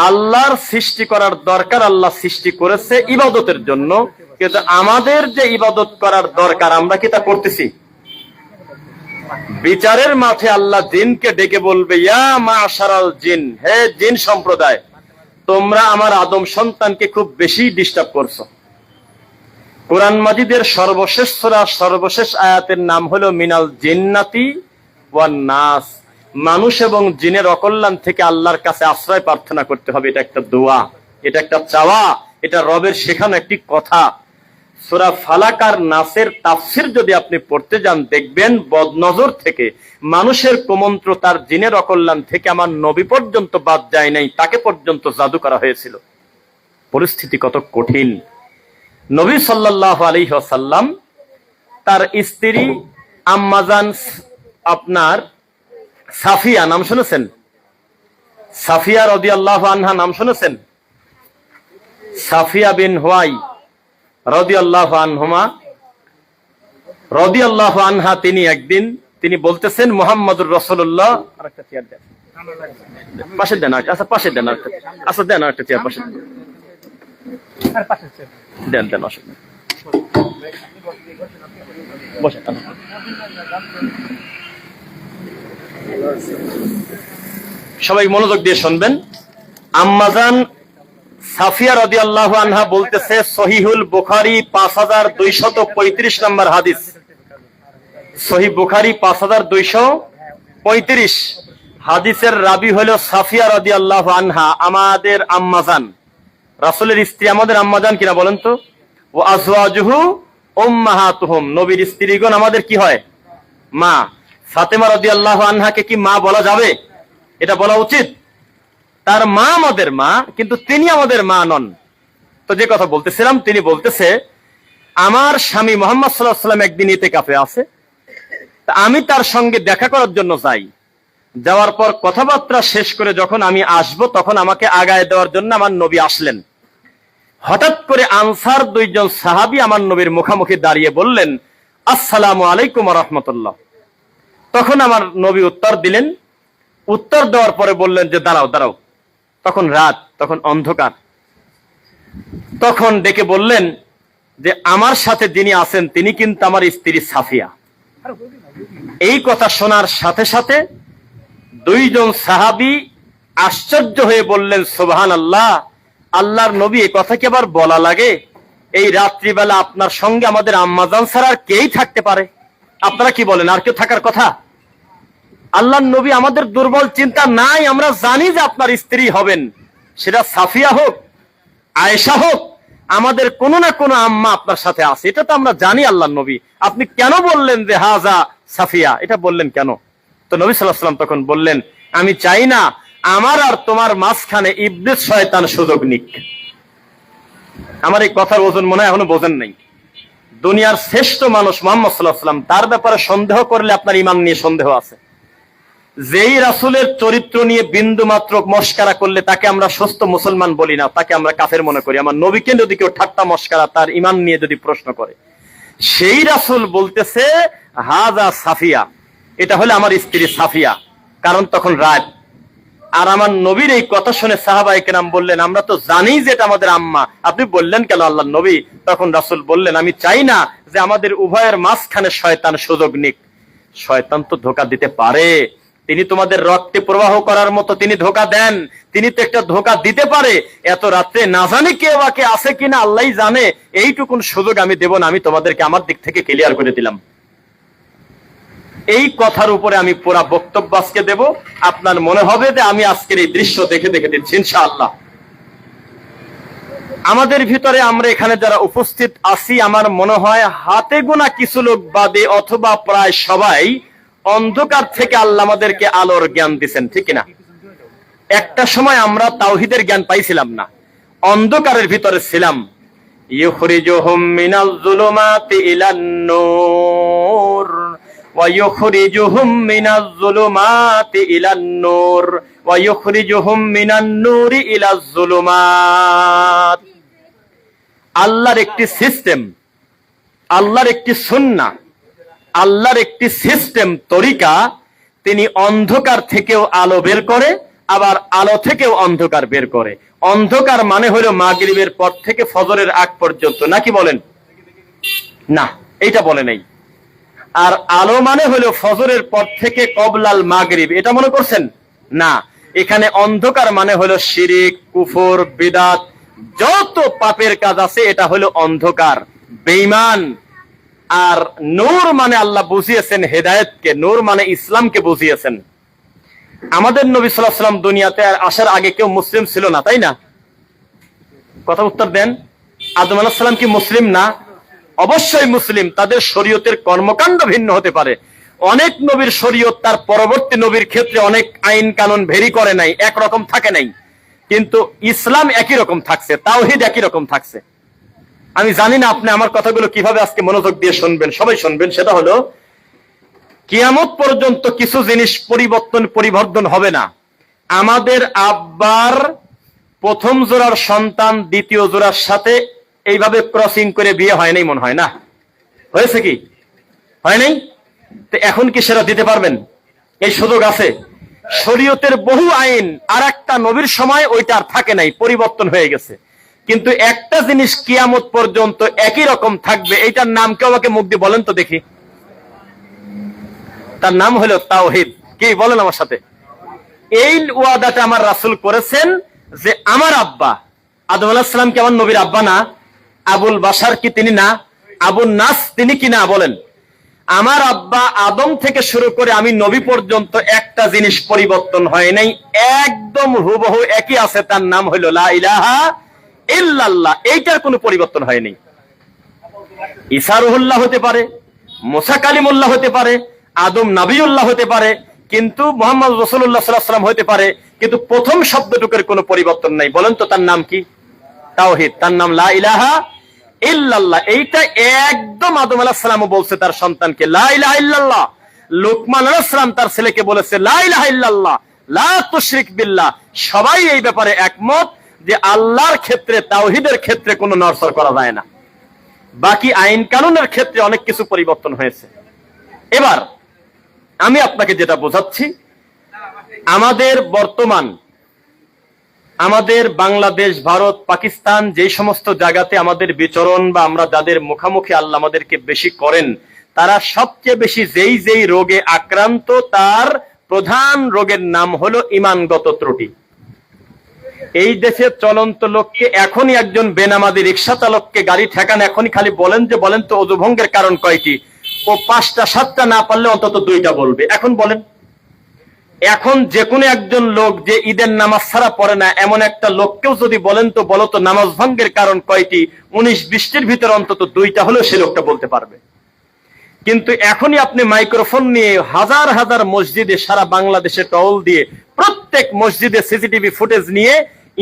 আল্লাহর সৃষ্টি করার দরকার, আল্লাহ সৃষ্টি করেছে ইবাদতের জন্য, কিন্তু আমাদের যে ইবাদত করার দরকার আমরা কি তা করতেছি? বিচারের মাঠে আল্লাহ জিনকে ডেকে বলবে, ইয়া মাশারাল জিন, হে জিন সম্প্রদায়, তোমরা আমার আদম সন্তানকে খুব বেশি ডিস্টার্ব করছো। কোরআন মাজিদের সর্বশেষ সূরা সর্বশেষ আয়াতের নাম হলো মিনাল জিন্নাতি ওয়ান নাস। মানুষ এবং জিনের অকল্যাণ থেকে আল্লাহর কাছে আশ্রয় প্রার্থনা করতে হবে। এটা একটা দোয়া, এটা একটা চাওয়া, এটা রবের শেখানো একটি কথা। সূরা ফালাক আর নাসের তাফসীর যদি আপনি পড়তে যান, দেখবেন বদনজর থেকে, মানুষের কুমন্ত্র, তার জিনের অকল্যাণ থেকে আমার নবী পর্যন্ত বাদ যায় নাই, তাকে পর্যন্ত জাদু করা হয়েছিল। পরিস্থিতি কত কঠিন। নবী সাল্লাল্লাহু আলাইহি ওয়াসাল্লাম তার স্ত্রী আম্মাজান আপনার সাফিয়া, নাম শুনেছেন? সাফিয়া রাদিয়াল্লাহু আনহা নাম শুনেছেন? সাফিয়া বিন হুয়াই রাদিয়াল্লাহু আনহুমা রাদিয়াল্লাহু আনহা, তিনি একদিন তিনি বলতেছেন, মুহাম্মদুর রাসূলুল্লাহ, আরেকটা চেয়ার দেন, পাশে দেন, আচ্ছা পাশে দেন, আচ্ছা দেন আরেকটা চেয়ার পাশে দেন, দেন অসুবিধা বসে। সবাই মনোযোগ দিয়ে শুনবেন। আম্মাজান সাফিয়া রাদিয়াল্লাহু আনহা বলতেছে, সহিহুল বুখারী 5235 নম্বর হাদিস, সহিহ বুখারী 5235, হাদিসের রাবি হলো সাফিয়া রাদিয়াল্লাহু আনহা, আমাদের আম্মাজান, রাসূলের স্ত্রী আমাদের আম্মাজান কিনা বলেন তো? ওয়া আজওয়াজুহু উম্মাহাতুহুম, নবীর স্ত্রীগণ আমাদের কি হয়? মা। ফাতেমা রাদিয়াল্লাহু আনহাকে কি মা বলা যাবে? এটা বলা উচিত? তার মা আমাদের মা, কিন্তু তিনি আমাদের মা নন। তো যে কথা বলতেছিলাম, তিনি বলতেছে, আমার স্বামী মুহাম্মদ সাল্লাল্লাহু আলাইহি ওয়াসাল্লাম একদিন ইতিকাফে আছে, আমি তার সঙ্গে দেখা করার জন্য যাই। যাওয়ার পর কথাবার্তা শেষ করে যখন আমি আসব, তখন আমাকে আগায় দেওয়ার জন্য আমার নবী আসলেন। হঠাৎ করে আনসার দুইজন সাহাবী আমার নবীর মুখামুখি দাঁড়িয়ে বললেন, আসসালামু আলাইকুম ওয়া রাহমাতুল্লাহ। তখন আমার নবী উত্তর দিলেন। উত্তর দেওয়ার পরে বললেন যে দাঁড়াও দাঁড়াও। তখন রাত, তখন অন্ধকার। তখন ডেকে বললেন যে আমার সাথে যিনি আছেন তিনি কিন্তু আমার স্ত্রী সাফিয়া। এই কথা শোনার সাথে সাথে দুইজন সাহাবী আশ্চর্য হয়ে বললেন, সুবহানাল্লাহ, আল্লাহর নবী, এই কথা কি আবার বলা লাগে? এই রাত্রিবেলা আপনার সঙ্গে আমাদের আম্মাজান ছাড়া আর কেই থাকতে পারে? আপনারা কি বলেন, আর কেউ থাকার কথা? আল্লাহর নবী, আমাদের দুর্বল চিন্তা নাই, আমরা জানি যে আপনার স্ত্রী হবেন, সেটা সাফিয়া হোক, আয়েশা হোক, আমাদের কোনো না কোনো আম্মা আপনার সাথে আছে, এটা তো আমরা জানি। আল্লাহর নবী, আপনি কেন বললেন যে হাজা সাফিয়া? এটা বললেন কেন? তো নবী সাল্লাল্লাহু আলাইহি ওয়াসাল্লাম তখন বললেন, আমি চাই না আমার আর তোমার মাঝখানে ইবলিস শয়তান সুযোগ নিক। আমার এই কথার ওজন মনে হয় এখনো বোঝেন নাই। দুনিয়ার শ্রেষ্ঠ মানুষ মুহাম্মদ সাল্লাল্লাহু আলাইহি ওয়াসাল্লাম, তার ব্যাপারে সন্দেহ করলে আপনার ঈমান নিয়ে সন্দেহ আছে। যেই রাসূলের চরিত্র নিয়ে বিন্দু মাত্র মস্কারা করলে তাকে আমরা সুস্থ মুসলমান বলি না, তাকে আমরা কাফের মনে করি। আমার নবীকে যদি কেউ ঠাট্টা মস্কারা তার ঈমান নিয়ে যদি প্রশ্ন করে, সেই রাসূল বলতেছে হাজা সাফিয়া, এটা হলো আমার স্ত্রী সাফিয়া, কারণ তখন রাত। আর আমার নবীর এই কথা শুনে সাহাবায়ে কেরাম বললেন, আমরা তো জানি যে এটা আমাদের আম্মা, আপনি বললেন কেন আল্লাহর নবী? তখন রাসূল বললেন, আমি চাই না যে আমাদের উভয়ের মাঝখানে শয়তান সুযোগ নিক। শয়তান তো ধোঁকা দিতে পারে, তিনি তোমাদের রক্তে প্রবাহ করার মতো তিনি ধোঁকা দেন, তিনি তো একটা ধোঁকা দিতে পারে। এত রাত্রে না জানি কে বাকে আছে কিনা আল্লাহই জানে, এইটুকুন সুযোগ আমি দেব না, আমি তোমাদেরকে আমার দিক থেকে ক্লিয়ার করে দিলাম। এই কথার উপরে আমি পুরা বক্তব্য আজকে দেব। আপনার মনে হবে যে আমি আজকের এই দৃশ্য দেখে দেখে দিচ্ছি ইনশাআল্লাহ। আমাদের ভিতরে আমরা এখানে যারা উপস্থিত আছি, আমার মনে হয় হাতে গোনা কিছু লোক বাদে অথবা প্রায় সবাই অন্ধকার থেকে আল্লাহ আমাদেরকে আলোর জ্ঞান দিচ্ছেন, ঠিক কিনা? একটা সময় আমরা তাওহীদের জ্ঞান পাইছিলাম না, অন্ধকারের ভিতরে ছিলাম। ইউখরিজুহুম মিনাল যুলুমাতি ইলান নূর ওয়া ইউখরিজুহুম মিনাজ যুলুমাতি ইলান নূর ওয়া ইউখরিজুহুম মিনান নূরি ইলাজ যুলুমাত। আল্লাহর একটি সিস্টেম, আল্লাহর একটি সুন্নাহ, আল্লাহর একটি সিস্টেম তরিকা, তিনি অন্ধকার থেকেও আলো বের করে আবার আলো থেকেও অন্ধকার বের করে। অন্ধকার মানে হলো মাগরিবের পর থেকে ফজরের আগ পর্যন্ত, নাকি বলেন? না, এইটা বলে নাই। আর আলো মানে হলো ফজরের পর থেকে কবলাল মাগরিব, এটা মনে করছেন? না, এখানে অন্ধকার মানে হলো শিরিক, কুফর, বিদআত, যত পাপের কাজ আছে এটা হলো অন্ধকার, বেঈমান। আর নূর মানে আল্লাহ বুঝিয়েছেন হেদায়েতকে, নূর মানে ইসলামকে বুঝিয়েছেন। আমাদের নবী সাল্লাল্লাহু আলাইহি ওয়াসাল্লাম দুনিয়াতে আসার আগে কেউ মুসলিম ছিল না, তাই না? কথা উত্তর দেন। আদম আলাইহিস সালাম কি মুসলিম না? অবশ্যই মুসলিম। তাদের শরীয়তের কর্মকাণ্ড ভিন্ন হতে পারে। অনেক নবীর শরীয়ত তার পরবর্তী নবীর ক্ষেত্রে অনেক আইন কানুন ভেরি করে নাই, একরকম থাকে নাই, কিন্তু ইসলাম একই রকম থাকছে, তাওহীদ একই রকম থাকছে। আমি জানি না আপনি আমার কথাগুলো কিভাবে আজকে মনোযোগ দিয়ে শুনবেন, সবাই শুনবেন। সেটা হলো, কিয়ামত পর্যন্ত কিছু জিনিস পরিবর্তন হবে না। আমাদের আব্বার প্রথম জোড়ার সন্তান দ্বিতীয় জোড়ার সাথে এইভাবে ক্রসিং করে বিয়ে হয় নাই, মনে হয় না? হয়েছে কি? হয় নাই? তো এখন কি সেটা দিতে পারবেন? এই সুযোগ আছে। শরীয়তের বহু আইন আর একটা নবীর সময় ওইটা আর থাকে নাই, পরিবর্তন হয়ে গেছে। কিন্তু একটা জিনিস কিয়ামত পর্যন্ত একই রকম থাকবে, এইটার নাম কেউ আমাকে মুখ দিয়ে বলেন তো দেখি। তার নাম হলো তাওহীদ। কি বলেন আমার সাথে? এই ওয়াদাটা আমার রাসূল করেছেন যে আমার আব্বা আদম আলাইহিস সালাম কি আমার নবীর আব্বা না? আবুল বাশার কি তিনি না? আবুন নাস তিনি কি না? বলেন। আমার আব্বা আদম থেকে শুরু করে আমি নবী পর্যন্ত একটা জিনিস পরিবর্তন হয় নাই, একদম হুবহু একই আছে। তার নাম হলো লা ইলাহা ইল্লাল্লাহ। এইটার কোনো পরিবর্তন হয়নি। ঈসা রুহুল্লাহ হতে পারে, মুসা কালিমুল্লাহ হতে পারে, আদম নবিউল্লাহ হতে পারে, কিন্তু মুহাম্মদ রাসূলুল্লাহ সাল্লাল্লাহু আলাইহি ওয়াসাল্লাম হতে পারে, কিন্তু প্রথম শব্দটুকুর কোনো পরিবর্তন নাই। বলেন তো তার নাম কি? তাওহীদ। তার নাম লা ইলাহা ইল্লাল্লাহ। এইটা একদম আদম আলাইহিস সালামও বলছে তার সন্তানকে লা ইলাহা ইল্লাল্লাহ। লুকমান আলাইহিস সালাম তার ছেলেকে বলেছে লা ইলাহা ইল্লাল্লাহ লা তুশরিক বিল্লাহ। সবাই এই ব্যাপারে একমত যে আল্লাহর ক্ষেত্রে, তাওহীদের ক্ষেত্রে কোনো নড়চড় করা যায় না। বাকি আইন কানুনের ক্ষেত্রে অনেক কিছু পরিবর্তন হয়েছে। এবার আমি আপনাকে যেটা বোঝাচ্ছি, আমাদের বর্তমান আমাদের বাংলাদেশ, ভারত, পাকিস্তান, যে সমস্ত জায়গাতে আমাদের বিচরণ বা আমরা যাদের মুখামুখি আল্লাহ আমাদেরকে বেশি করেন, তারা সবচেয়ে বেশি যেই রোগে আক্রান্ত, তার প্রধান রোগের নাম হলো ঈমানগত ত্রুটি। এই দেশে চলন্ত লোককে এখনই, একজন বেনামাজি রিক্সা চালককে গাড়ি ঠেকান, এখনই খালি বলেন তো ওযু ভঙ্গের কারণ কয়টি? ও 5টা 7টা না পারলে অন্তত 2টা বলবে। এখন বলেন, এখন যে কোনো একজন লোক যে ঈদের নামাজ ছাড়া পড়ে না, এমন একটা লোককেও যদি বলেন তো বলো তো নামাজ ভঙ্গের কারণ কয়টি, 19-20টির ভিতরে অন্তত 2টা হলেও সে লোকটা বলতে পারবে। কিন্তু এখনই আপনি মাইক্রোফোন নিয়ে হাজার হাজার মসজিদে সারা বাংলাদেশে টহল দিয়ে প্রত্যেক মসজিদে সিসিটিভি ফুটেজ নিয়ে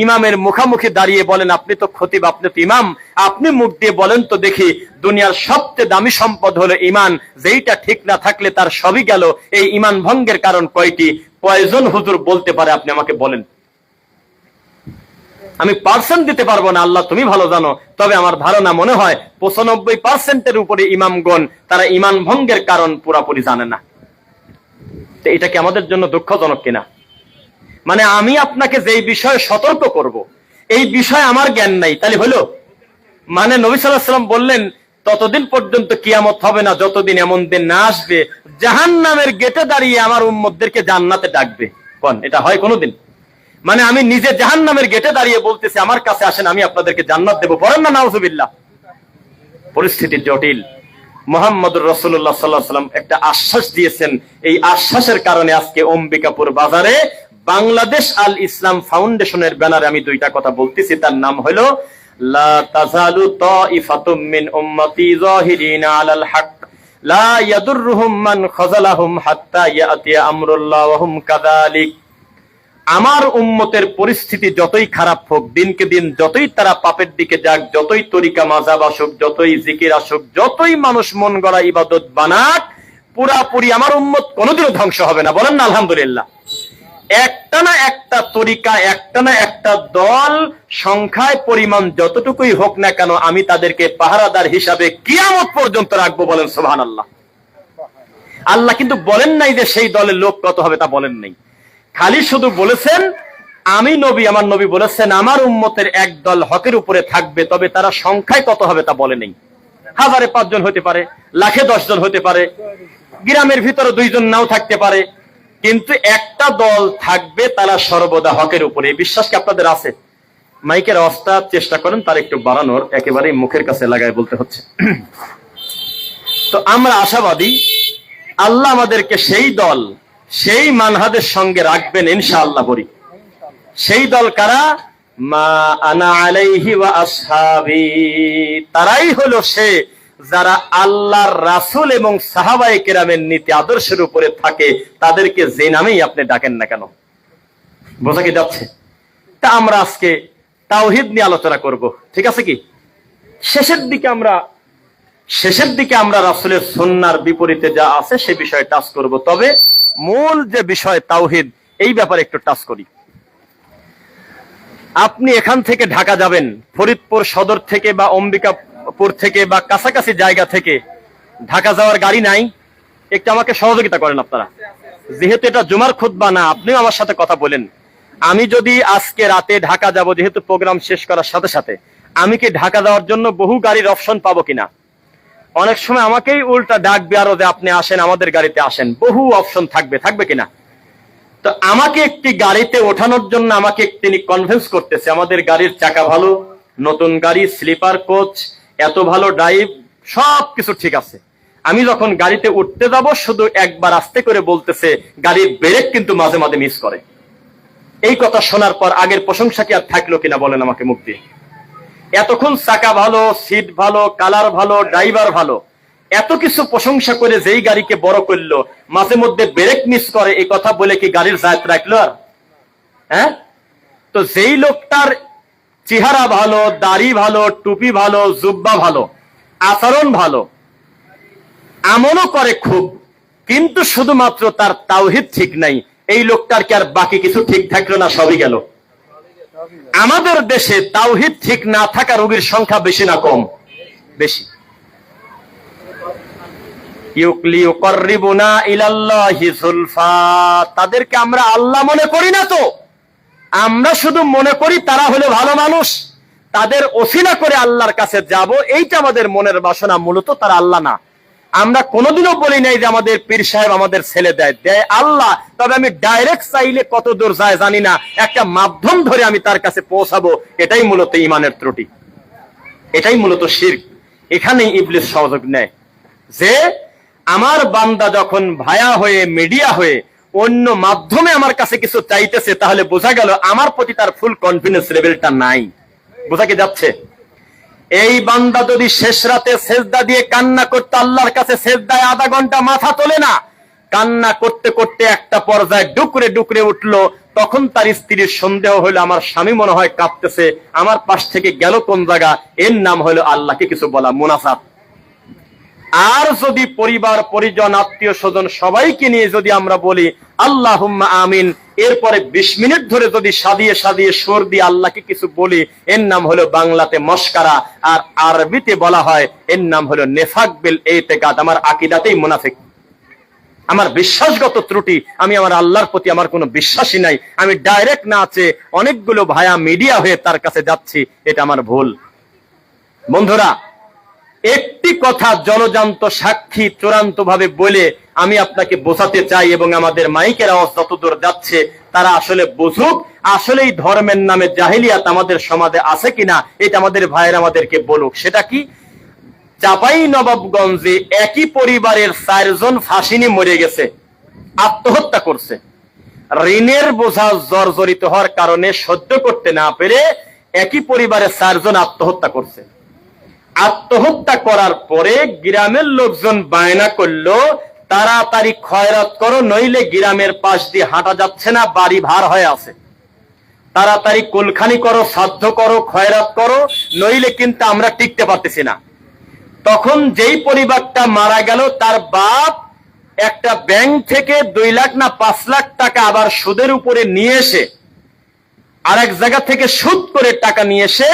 ইমামের মুখামুখি দাঁড়িয়ে বলেন, আপনি তো খতিব, আপনি তো ইমাম, আপনি মুখ দিয়ে বলেন তো দেখি, দুনিয়ার সবচেয়ে দামি সম্পদ হলো ঈমান, যেইটা ঠিক না থাকলে তার সবই গেল। এই ঈমান ভঙ্গের কারণ কয়টি? কয়জন হুজুর বলতে পারে? আপনি আমাকে বলেন। আমি পার্সেন্ট দিতে পারবো না, আল্লাহ তুমি ভালো জানো। তবে আমার ধারণা মনে হয় 95%-এর উপরে ইমামগণ তারা ঈমান ভঙ্গের কারণ পুরাপুরি জানে না। তো এটা কি আমাদের জন্য দুঃখজনক কিনা? মানে আমি আপনাকে যেই বিষয়ে সতর্ক করব, এই বিষয়ে আমার জ্ঞান নাই, তাহলে হলো? মানে নবী সাল্লাল্লাহু আলাইহি ওয়াসাল্লাম বললেন, ততদিন পর্যন্ত কিয়ামত হবে না যতদিন এমন দিন না আসবে জাহান্নামের গেটে দাঁড়িয়ে আমার উম্মতদেরকে জান্নাতে ডাকবে। কোন এটা হয় কোনোদিন? মানে আমি নিজে জাহান্নামের গেটে দাঁড়িয়ে বলতেছি, আমার কাছে আসেন, আমি আপনাদেরকে জান্নাত দেব। বলেন না নাউজুবিল্লাহ। পরিস্থিতি জটিল। মুহাম্মদুর রাসূলুল্লাহ সাল্লাল্লাহু আলাইহি ওয়াসাল্লাম একটা আশ্বাস দিয়েছেন। এই আশ্বাসের কারণে আজকে অম্বিকাপুর বাজারে বাংলাদেশ আল ইসলাম ফাউন্ডেশনের ব্যানারে আমি 2টা কথা বলতেছি। তার নাম হলো লা তাযালু তাইফাতুম মিন উম্মতি যাহিরিনা আলাল হক লা ইয়াদুররুহুম মান খাযালাহুম হাত্তা ইয়াতি আমরুল্লাহ ওয়া হুম কাযালিক। আমার উম্মতের পরিস্থিতি যতই খারাপ হোক, দিনকে দিন যতই তারা পাপের দিকে যাক, যতই তরিকা মাযহাব আসুক, যতই জিকির আসুক, যতই মানুষ মন গড়া ইবাদত বানাক, পুরাপুরি আমার উম্মত কোনোদিনও ধ্বংস হবে না। বলেন না আলহামদুলিল্লাহ। একটা না একটা তরিকা, একটা না একটা দল, সংখ্যায় পরিমাণ যতটুকুই হোক না কেন, আমি তাদেরকে পাহারাদার হিসাবে কিয়ামত পর্যন্ত রাখবো। বলেন সুবহানাল্লাহ। আল্লাহ কিন্তু বলেন নাই যে সেই দলের লোক কত হবে, তা বলেন নাই। খালি শুধু বলেছেন আমি নবী, আমার নবী বলেছেন আমার উম্মতের একদল হকের উপরে থাকবে, তবে তারা সংখ্যায় কত হবে তা বলে নেই। 1000-এ 5 জন হতে পারে, লাখে 10 জন হতে পারে, গ্রামের ভিতরে 2 জন নাও থাকতে পারে, কিন্তু একটা দল থাকবে তারা সর্বদা হকের উপরে। এই বিশ্বাস কি আপনাদের আছে? মাইকের আওয়াজটা চেষ্টা করেন তার একটু বাড়ানোর, একেবারেই মুখের কাছে লাগায় বলতে হচ্ছে। তো আমরা আশাবাদী আল্লাহ আমাদেরকে সেই দল, সেই মানহাজের সঙ্গে রাখবেন ইনশাআল্লাহ। বলি সেই দল কারা? মা আনা আলাইহি ওয়া আসহাবি, তারাই হলো সে যারা আল্লাহর রাসূল এবং সাহাবায়ে কেরামের নীতি আদর্শের উপরে থাকে, তাদেরকে যে নামেই আপনি ডাকেন না কেন। বোঝা কি যাচ্ছে? তা আমরা আজকে তাওহীদ নিয়ে আলোচনা করব, ঠিক আছে কি? শেষের দিকে আমরা রাসূলের সুন্নাহর বিপরীতে যা আছে সে বিষয়ে টাচ করব, তবে মূল যে বিষয় তাওহীদ, এই ব্যাপারে একটু টাচ করি। আপনি এখান থেকে ঢাকা যাবেন, ফরিদপুর সদর থেকে বা অম্বিকাপুর থেকে বা কাছাকাছি জায়গা থেকে ঢাকা যাওয়ার গাড়ি নাই? একটু আমাকে সহযোগিতা করেন আপনারা, যেহেতু এটা জুমার খুতবা না, আপনিও আমার সাথে কথা বলেন। আমি যদি আজকে রাতে ঢাকা যাব, যেহেতু প্রোগ্রাম শেষ করার সাথে সাথে, আমি কি ঢাকা যাওয়ার জন্য বহু গাড়ির অপশন পাবো কিনা? অনেক সময় আমাকেই উল্টা ডাকবে আরো যে আপনি আসেন, আমাদের গাড়িতে আসেন, বহু অপশন থাকবে কিনা? তো আমাকে একটি গাড়িতে ওঠানোর জন্য আমাকে তিনি কনভিন্স করতেছে, আমাদের গাড়ির চাকা ভালো, নতুন গাড়ি, স্লিপার কোচ, এত ভালো ড্রাইভ, সবকিছু ঠিক আছে। আমি যখন গাড়িতে উঠতে যাব, শুধু একবার আস্তে করে বলতেছে গাড়ির ব্রেক কিন্তু মাঝে মাঝে মিস করে। এই কথা শোনার পর আগের প্রশংসা কি আর থাকলো কিনা বলেন আমাকে মুখ দিয়ে? এতক্ষণ চাকা ভালো, সিট ভালো, কালার ভালো, ড্রাইভার ভালো, এত কিছু প্রশংসা করে যেই গাড়িকে বড় করলো, মাঝে মধ্যে ব্রেক মিস করে, এই কথা বলে কি গাড়ির জায়গা রাখলো আর? হ্যাঁ, তো যেই লোকটার চেহারা ভালো, দাড়ি ভালো, টুপি ভালো, জুব্বা ভালো, আচরণ ভালো, আমলও করে খুব, কিন্তু শুধুমাত্র তার তাওহীদ ঠিক নাই, এই লোকটার কি আর বাকি কিছু ঠিক থাকলো না? সবই গেল। আমাদের দেশে তাওহীদ ঠিক না থাকা রোগীর সংখ্যা বেশি না কম? বেশি। তাদেরকে আমরা আল্লাহ মনে করি না, তো আমরা শুধু মনে করি তারা হলো ভালো মানুষ, তাদের ওসিলা করে আল্লাহর কাছে যাব, এইটা আমাদের মনের বাসনা, মূলত তারা আল্লাহ না। আমরা কোনোদিনও বলি নাই যে আমাদের পীর সাহেব আমাদের ছেলে দেয় আল্লাহ, তবে আমি ডাইরেক্ট চাইলে কত দূর যায় জানি না, একটা মাধ্যম ধরে আমি তার কাছে পৌঁছাবো, এটাই মূলত ঈমানের ত্রুটি, এটাই মূলত শিরক। এখানেই ইবলিস সহযোগ নেয় যে আমার বান্দা যখন ভায়া হয়ে, মিডিয়া হয়ে, অন্য মাধ্যমে আমার কাছে কিছু চাইতেছে, তাহলে বোঝা গেল আমার প্রতি তার ফুল কনফিডেন্স লেভেলটা নাই। বোঝা কি যাচ্ছে? এই বান্দা যদি শেষ রাতে সেজদা দিয়ে কান্না করতে আল্লাহর কাছে, সেজদায় আধা ঘন্টা মাথা তোলে না, কান্না করতে করতে একটা পর্যায়ে ডুকরে ডুকরে উঠলো, তখন তার স্ত্রীর সন্দেহ হলো আমার স্বামী মনে হয় কাঁপতেছে, আমার পাশ থেকে গেল কোন জায়গা, এর নাম হলো আল্লাহকে কিছু বলা, মুনাফাত। আর যদি পরিবার পরিজন আত্মীয় স্বজন সবাইকে নিয়ে যদি আমরা বলি আল্লাহুম্মা আমিন, এরপরে 20 মিনিট ধরে যদি সাদিয়ে সাদিয়ে সুর দিয়ে আল্লাহকে কিছু বলি, এর নাম হলো বাংলাতে মস্কারা, আর আরবিতে বলা হয় এর নাম হলো নেফাক বিল ইতিকাদ। আমার আকীদাতেই মুনাফিক, আমার বিশ্বাসগত ত্রুটি, আমি আমার আল্লাহর প্রতি আমার কোনো বিশ্বাসই নাই, আমি ডাইরেক্ট না আছে অনেকগুলো ভায়া মিডিয়া হয়ে তার কাছে যাচ্ছি, এটা আমার ভুল। বন্ধুরা, একটি কথা জলজান্ত সাক্ষী চূড়ান্ত ভাবে বলে আমি আপনাকে বোঝাতে চাই, এবং আমাদের মাইকের আওয়াজ যতদূর যাচ্ছে তারা আসলে বুঝুক, আসলে এই ধর্মের নামে জাহিলিয়াত আমাদের সমাজে আছে কিনা, এটা আমাদের ভাইয়ের আমাদেরকে বলুক। সেটা কি? চাপাই নবাবগঞ্জে একই পরিবারের 4 জন ফাঁসি নিয়ে মরে গেছে, আত্মহত্যা করছে। ঋণের বোঝা জর্জরিত হওয়ার কারণে সহ্য করতে না পেরে একই পরিবারের 4 জন আত্মহত্যা করছে। আত্মহত্যা করার পরে গ্রামের লোকজন বায়না করলো তাড়াতাড়ি খয়রাত করো, নইলে গ্রামের পাশ দিয়ে হাঁটা যাচ্ছে না, বাড়ি ভার হয়ে আছে, তাড়াতাড়ি কুলখানি করো, শ্রাদ্ধ করো, খয়রাত করো, নইলে কিন্তু আমরা টিকতে পারতেছি না। তখন যেই পরিবারটা মারা গেল, তার বাপ একটা ব্যাংক থেকে 2 লাখ না 5 লাখ টাকা আবার সুদের উপরে নিয়ে এসে, আরেক জায়গা থেকে সুদ করে টাকা নিয়ে এসে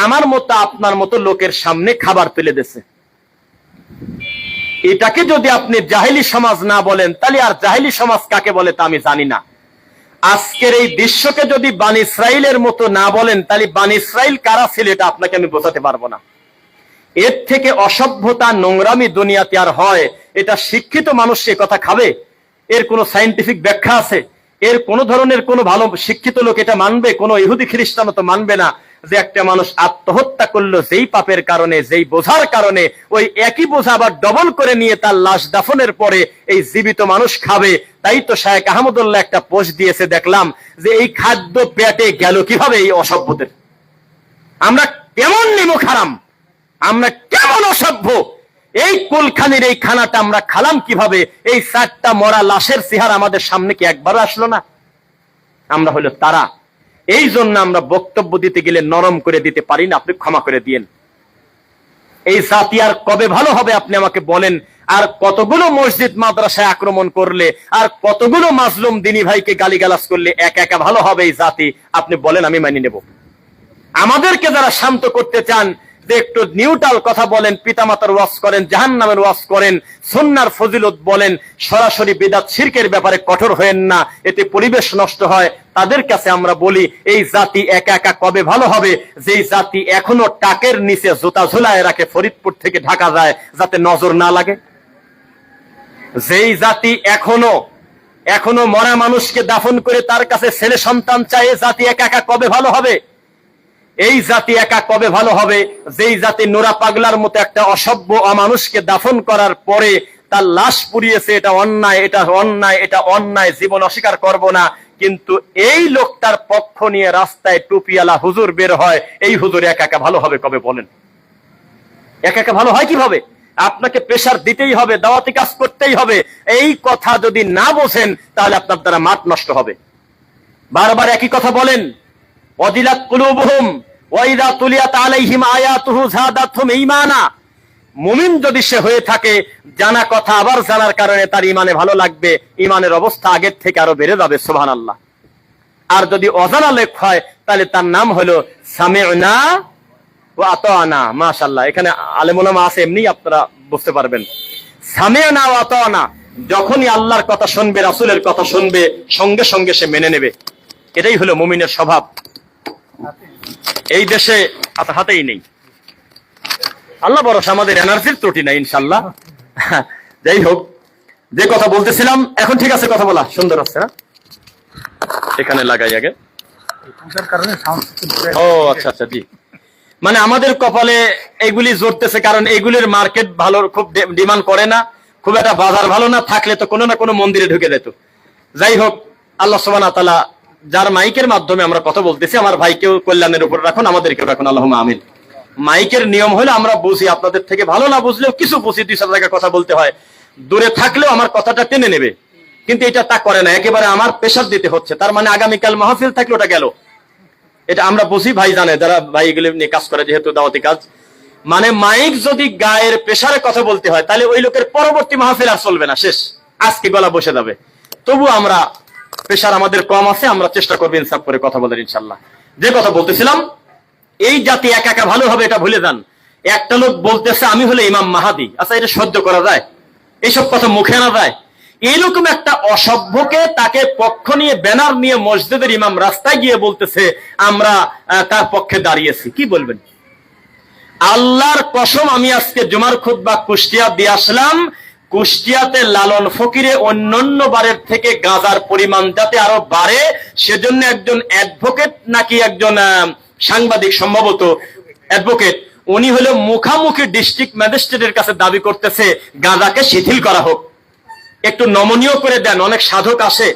আমার মতো আপনার মতো লোকের সামনে খাবার তুলে দিয়েছে। এটাকে যদি আপনি জাহেলি সমাজ না বলেন, তাহলে আর জাহেলি সমাজ কাকে বলে তা আমি জানি না। আজকের এই দৃশ্যকে যদি বানি ইসরাইলের মতো না বলেন, তাহলে বানি ইসরাইল কারা ছিল এটা আপনাকে আমি বোঝাতে পারবো না। এর থেকে অসভ্যতা নোংরামি দুনিয়াতে আর হয়, এটা শিক্ষিত মানুষ সে কথা খাবে? এর কোনো সায়েন্টিফিক ব্যাখ্যা আছে? এর কোন ধরনের কোন ভালো শিক্ষিত লোক এটা মানবে? কোন ইহুদি খ্রিস্টানও তো মানবে না যে একটা মানুষ আত্মহত্যা করলো যেই পাপের কারণে, যেই বোঝার কারণে, ওই একই বোঝা আবার ডবল করে নিয়ে তার লাশ দাফনের পরে এই জীবিত মানুষ খাবে। তাই তো শায়েখ আহমদুল্লাহ একটা পোস্ট দিয়েছে, দেখলাম যে এই খাদ্য পেটে গেল কিভাবে এই অসভ্যদের। আমরা কেমন নিমক হারাম, আমরা কেমন অসভ্য, এই কুলখানির এই খানাটা আমরা খালাম কিভাবে? এই 4টা মরা লাশের চেহারা আমাদের সামনে কি একবারও আসলো না? আমরা হলো তারা। এই জন্য আমরা বক্তব্য দিতে গেলে নরম করে দিতে পারি না, আপনি ক্ষমা করে দিয়েন। এই জাতি আর কবে ভালো হবে আপনি আমাকে বলেন? আর কতগুলো মসজিদ মাদ্রাসায় আক্রমণ করলে, আর কতগুলো মাজলুম দিনী ভাইকে গালিগালাজ করলে একা একা ভালো হবে এই জাতি? আপনি বলেন, আমি মানি নেব। আমাদেরকে যারা শান্ত করতে চান, যে একটু নিউট্রাল কথা বলেন, পিতামাতার ওয়াজ করেন, জাহান্নামের ওয়াজ করেন, সুন্নাহর ফজিলত বলেন, সরাসরি বিদআত শিরকের ব্যাপারে কঠোর হয়েন না, এতে পরিবেশ নষ্ট হয়, তাদের কাছে আমরা বলি এই জাতি একা একা কবে ভালো হবে? যেই জাতি এখনো টাকের নিচে জুতা ঝুলায় রাখে, ফরিদপুর থেকে ঢাকা যায় যাতে নজর না লাগে। যেই জাতি এখনো মরা মানুষকে দাফন করে তার কাছে ছেলে সন্তান চায়, জাতি একা একা কবে ভালো হবে? এই জাতি একা কবে ভালো হবে? যেই জাতি নোরা পাগলার মতো একটা অসভ্য অমানুষকে দাফন করার পরে তার লাশ পুড়িয়েছে, এটা অন্যায়, এটা অন্যায়, এটা অন্যায়, জীবন অস্বীকার করব না, কিন্তু এই লোকটার পক্ষ নিয়ে রাস্তায় টুপিওয়ালা হুজুর বের হয়, এই হুজুর একা একা ভালো হবে কবে বলেন? একা একা ভালো হয় কিভাবে? আপনাকে প্রেসার দিতেই হবে, দাওয়াতি কাজ করতেই হবে। এই কথা যদি না বোঝেন তাহলে আপনার দ্বারা মাঠ নষ্ট হবে। বারবার একই কথা বলেন, ওয়াজিলাত কুলুবুহুম ওয়া ইযা তুলিয়াত আলাইহিম আয়াতুহু যাদাতহুম ঈমানা। মুমিন যদি সে হয়ে থাকে, জানা কথা আবার জানার কারণে তার ঈমানে ভালো লাগবে, ঈমানের অবস্থা আগের থেকে আরো বেড়ে যাবে, সুবহানাল্লাহ। আর যদি অজানা লোক হয় তাহলে তার নাম হলো সামি'না ওয়া আতানা। মাশাআল্লাহ, এখানে আলেম ওলামা আছে, এমনি আপনারা বুঝতে পারবেন। সামি'না ওয়া আতানা, যখনই আল্লাহর কথা শুনবে, রাসূলের কথা শুনবে, সঙ্গে সঙ্গে সে মেনে নেবে। এটাই হলো মুমিনের স্বভাব। এই দেশে হাতেই নেই, আল্লাহ ভরসা, আমাদের এনার্জির ত্রুটি নাই ইনশাআল্লাহ। যাই হোক, যে কথা বলতেছিলাম, এখন ঠিক আছে কথা বলা সুন্দর আছে। এখানে লাগাই আগে। ও আচ্ছা আচ্ছা, জি। মানে আমাদের কপালে এগুলি জড়তেছে, কারণ এগুলির মার্কেট ভালো, খুব ডিমান্ড করে না, খুব একটা বাজার ভালো না, থাকলে তো কোনো না কোনো মন্দিরে ঢুকে যেত। যাই হোক, আল্লাহ সুবহানাহু ওয়া তাআলা যার মাইকের মাধ্যমে আমরা কথা বলতেছি, আমার ভাইকেও কল্যাণের উপর রাখুন, আমাদেরকেও রাখুন, আল্লাহুম্মা আমিন। মাইকের নিয়ম হলো আমরা বুঝি, আপনাদের থেকে ভালো না বুঝলেও কিছু বুঝি, 2 জায়গায় কথা বলতে হয়, দূরে থাকলেও আমার কথাটা টেনে নেবে, কিন্তু এটা তা করে না, একেবারে আমার প্রেসার দিতে হচ্ছে। তার মানে আগামীকাল মাহফিল থাকলে ওটা গেল, এটা আমরা বুঝি, ভাই জানে, যারা ভাই এগুলো নিয়ে কাজ করে, যেহেতু দাওয়াতি কাজ। মানে মাইক যদি গায়ের প্রেসারে কথা বলতে হয়, তাহলে ওই লোকের পরবর্তী মাহফিল আর চলবে না, শেষ, আজকে গলা বসে যাবে। তবু আমরা প্রেসার আমাদের কম আছে, আমরা চেষ্টা করবো ইনসাফ করে কথা বলার ইনশাল্লাহ। যে কথা বলতেছিলাম, এই জাতি একা একা ভালো হবে এটা ভুলে যান। একটা লোক বলতেছে আমি হলে ইমাম মাহাদি, আচ্ছা এটা সহ্য করা যায়? এইসব কথা মুখে আনা যায়? এইরকম একটা অসভ্যকে তাকে পক্ষ নিয়ে ব্যানার নিয়ে মসজিদের ইমাম রাস্তায় গিয়ে বলতেছে আমরা তার পক্ষে দাঁড়িয়েছি, কি বলবেন? আল্লাহর কসম, আমি আজকে জুমার খুতবা কুষ্টিয়া দিয়ে আসলাম, কুষ্টিয়াতে লালন ফকিরে অন্যান্য বারের থেকে গাঁজার পরিমাণ যাতে আরো বাড়ে, সেজন্য একজন অ্যাডভোকেট, নাকি একজন সাংবাদিক, সম্ভবত অ্যাডভোকেট, উনি হলো মুখামুখি ডিস্ট্রিক্ট ম্যাজিস্ট্রেটের কাছে দাবি করতেছে গাঁজাকে শিথিল করা হোক, একটু নমনীয় করে দেন। অনেক সাধক আসে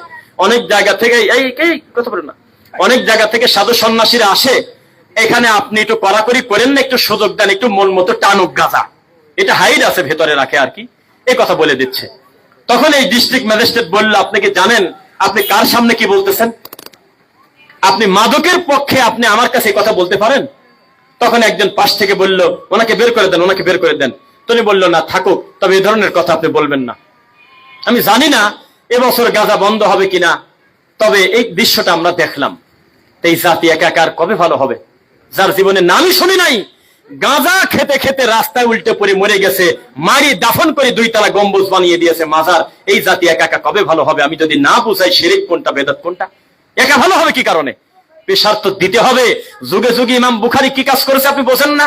অনেক জায়গা থেকে, এই কথা বলেন না, অনেক জায়গা থেকে সাধু সন্ন্যাসীরা আসে, এখানে আপনি একটু কড়াকড়ি করেন না, একটু সুযোগ দেন, একটু মন মতো টানুক গাঁজা, এটা হাইড আছে ভেতরে রাখে আর কি, এই কথা বলে দিচ্ছে। তখন এই ডিস্ট্রিক্ট ম্যাজিস্ট্রেট বলল, আপনি কি জানেন আপনি কার সামনে কি বলতেছেন? আপনি মাদকের পক্ষে আপনি আমার কাছে কথা বলতে পারেন? তখন একজন পাশ থেকে বলল, ওনাকে বের করে দেন, ওনাকে বের করে দেন। তিনি বলল, না থাকুক, তবে এই ধরনের কথা আপনি বলবেন না। আমি জানি না এবছর গাঁজা বন্ধ হবে কিনা, তবে এই দৃশ্যটা আমরা দেখলাম। এই জাতি একা একা কবে ভালো হবে? যার জীবনে নামই শুনি নাই, গাঁজা খেতে খেতে রাস্তায় উল্টে পড়ে মরে গেছে, মারি দাফন করে 2 তলা গম্বুজ বানিয়ে দিয়েছে মাজার, এই জাতি একা একা কবে ভালো হবে? আমি যদি না বুঝাই শিরক কোনটা, বেদাত কোনটা। একা ভালো হবে কি কারণে? পেশার তো দিতে হবে। যুগে যুগে ইমাম বুখারী কি কাজ করেছে আপনি বোঝেন না?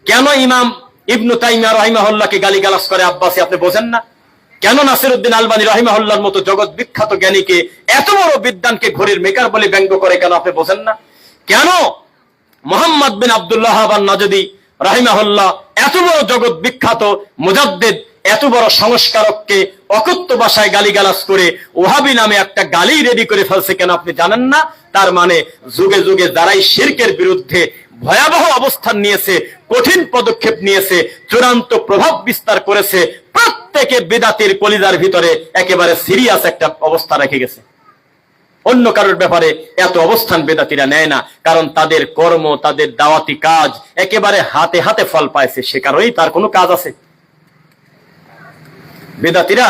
কেন ইমাম ইবনু তাইমিয়া রাহিমাহুল্লাহকে গালিগালাজ করে আব্বাসী আপনি বোঝেন না? কেন নাসিরউদ্দিন আলবানী রাহিমাহুল্লাহর মতো জগৎ বিখ্যাত জ্ঞানীকে, এত বড় বিদ্বানকে ঘড়ির মেকার বলে ব্যঙ্গ করে কেন আপনি বোঝেন না? কেন মুহাম্মদ বিন আব্দুল্লাহ আন-নাজদি রাহিমাহুল্লাহ এত বড় জগৎ বিখ্যাত মুজাদ্দিদ, এত বড় সংস্কারককে অকথ্য ভাষায় গালিগালাজ করে ওহাবি নামে একটা গালি রেডি করে ফেলছে কেন আপনি জানেন না? তার মানে যুগে যুগে যারাই শিরকের বিরুদ্ধে ভয়াবহ অবস্থান নিয়েছে, কঠিন পদক্ষেপ নিয়েছে, চূড়ান্ত প্রভাব বিস্তার করেছে, প্রত্যেকে বিদাতির কলিজার ভিতরে একেবারে সিরিয়াস একটা অবস্থা রেখে গেছে। অন্য কারোর ব্যাপারে এত অবস্থান বেদাতিরা নেয় না, কারণ তাদের কর্ম, তাদের দাওয়াতি কাজ একেবারে হাতে হাতে ফল পাইছে, সে কারণেই তার কোনো কাজ আছে। বেদাতিরা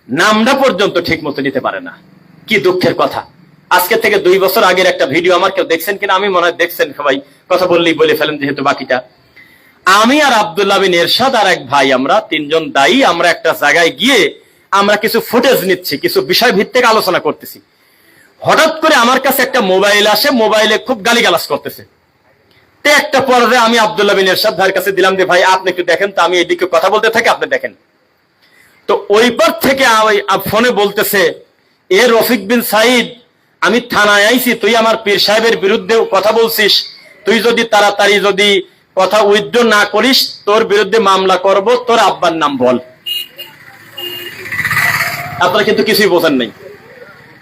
নামটা পর্যন্ত ঠিক মতো নিতে পারে না। কি দুঃখের কথা। আজকে থেকে 2 বছর আগের একটা ভিডিও, আমার কেউ দেখছেন কিনা আমি মনে হয় দেখছেন, সবাই কথা বললেই বলে ফেলেন যেহেতু বাকিটা। আমি আর আব্দুল্লাহ বিন এরশাদ আর এক ভাই, আমরা 3 জন দায়ী, আমরা একটা জায়গায় গিয়ে আমরা কিছু ফুটেজ নিচ্ছি, কিছু বিষয় ভিত্তিক আলোচনা করতেছি। হঠাৎ করে আমার কাছে একটা মোবাইল আসে, মোবাইলে খুব গালিগালাজ করতেছে। তো একটা পর্যায়ে আমি আব্দুল্লাহ বিন এরশাদ ভাইয়ের কাছে দিলাম যে ভাই আপনি একটু দেখেন তো, আমি এদিকে কথা বলতে থাকি, আপনি দেখেন। তো ওই পর থেকে ফোনে বলতেছে, এ রফিক বিন সাইদ, আমি থানায় আইছি, তুই আমার পীর সাহেবের বিরুদ্ধে কথা বলছিস, তুই যদি তাড়াতাড়ি যদি কথা উইথড্র না করিস তোর বিরুদ্ধে মামলা করব, তোর আব্বার নাম বল। আপনারা কিন্তু কিছুই বোঝেন নাই।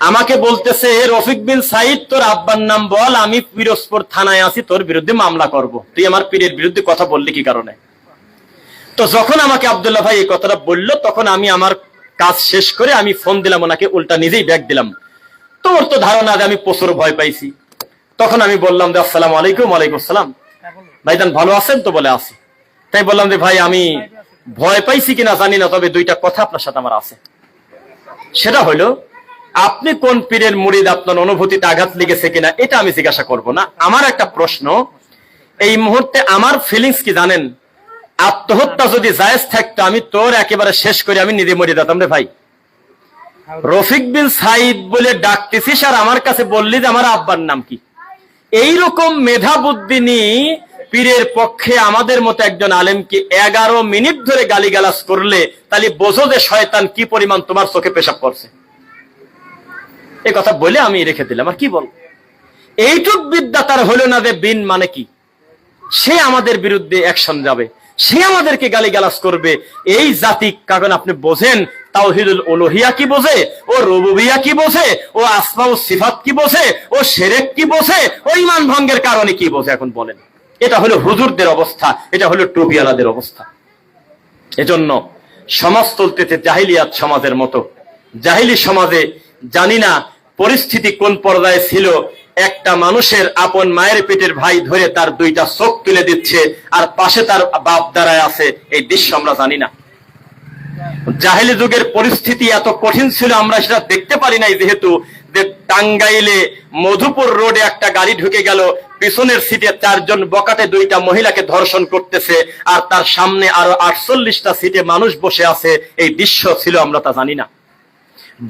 আমাকে বলতেছে রফিক বিন সাইদ তোর আব্বার নাম বল, আমি পিরোজপুর থানায় আছি, তোর বিরুদ্ধে মামলা করব, তুই আমার পীরের বিরুদ্ধে কথা বললি কি কারণে? তো যখন আমাকে আব্দুল্লাহ ভাই এই কথাটা বললো, তখন আমি আমার কাজ শেষ করে আমি ফোন দিলাম ওনাকে, উল্টা নিজেই ব্যাগ দিলাম। তোর তো ধারণা যে আমি প্রচুর ভয় পাইছি। তখন আমি বললাম যে আসসালামু আলাইকুম। ওয়ালাইকুম আসসালাম। ভাইজান ভালো আছেন তো? বলে আছি। তাই বললাম যে ভাই আমি ভয় পাইছি কিনা জানি না, তবে 2টা কথা আপনার সাথে আমার আছে। সেটা হলো, আপনি কোন পীরের মুরিদ, আপনার অনুভূতিতে আঘাত লেগেছে কিনা এটা আমি জিজ্ঞাসা করব না। আমার একটা প্রশ্ন, এই মুহূর্তে আমার ফিলিংস কি জানেন? আত্মহত্যা যদি জায়েজ থাকতো আমি তোর একেবারে শেষ করে আমি নিজে মরে যেতাম রে ভাই। রফিক বিন সাইদ বলে ডাকতেছিস আর আমার কাছে বললি যে আমার আব্বার নাম কি? এইরকম মেধা বুদ্ধি নিয়ে পীরের পক্ষে আমাদের মতো একজন আলেমকে 11 মিনিট ধরে গালিগালাজ করলে তাহলে বোঝো যে শয়তান কি পরিমাণ তোমার চোখে পেশাব করছে। এই কথা বলে আমি রেখে দিলাম। আর কি বল, এইটুক বিদ্যা তার হলো না যে বিন মানে কি, সে আমাদের বিরুদ্ধে অ্যাকশন যাবে, সে আমাদেরকে গালিগালাজ করবে। এই জাতি কারণ আপনি বোঝেন তাওহীদুল উলুহিয়া কি বোঝে, ও রুবুবিয়া কি বোঝে, ও আসমা ও সিফাত কি বোঝে, ও শিরক কি বোঝে, ও ঈমান ভঙ্গের কারণে কি বোঝে? এখন বলেন। এটা হলো হুজুরদের অবস্থা, এটা হলো টুপিওয়ালাদের অবস্থা। এজন্য সমাজ চলতেছে জাহিলিয়াত সমাজের মতো। জাহিলি সমাজে জানি না পরিস্থিতি কোন পর্যায়ে ছিল, একটা মানুষের আপন মায়ের পেটের ভাই ধরে তার 2টা চোখ তুলে দিচ্ছে আর পাশে তার বাপ দাঁড়ায় আছে, এই দৃশ্য আমরা জানি না। জাহেলি যুগের পরিস্থিতি এত কঠিন ছিল আমরা সেটা দেখতে পারি নাই, যেহেতু যে টাঙ্গাইলে মধুপুর রোডে একটা গাড়ি ঢুকে গেল, পিছনের সিটে 4 জন বকাটে 2টা মহিলাকে ধর্ষণ করতেছে আর তার সামনে আরো 48টা সিটে মানুষ বসে আছে, এই দৃশ্য ছিল আমরা তা জানি না।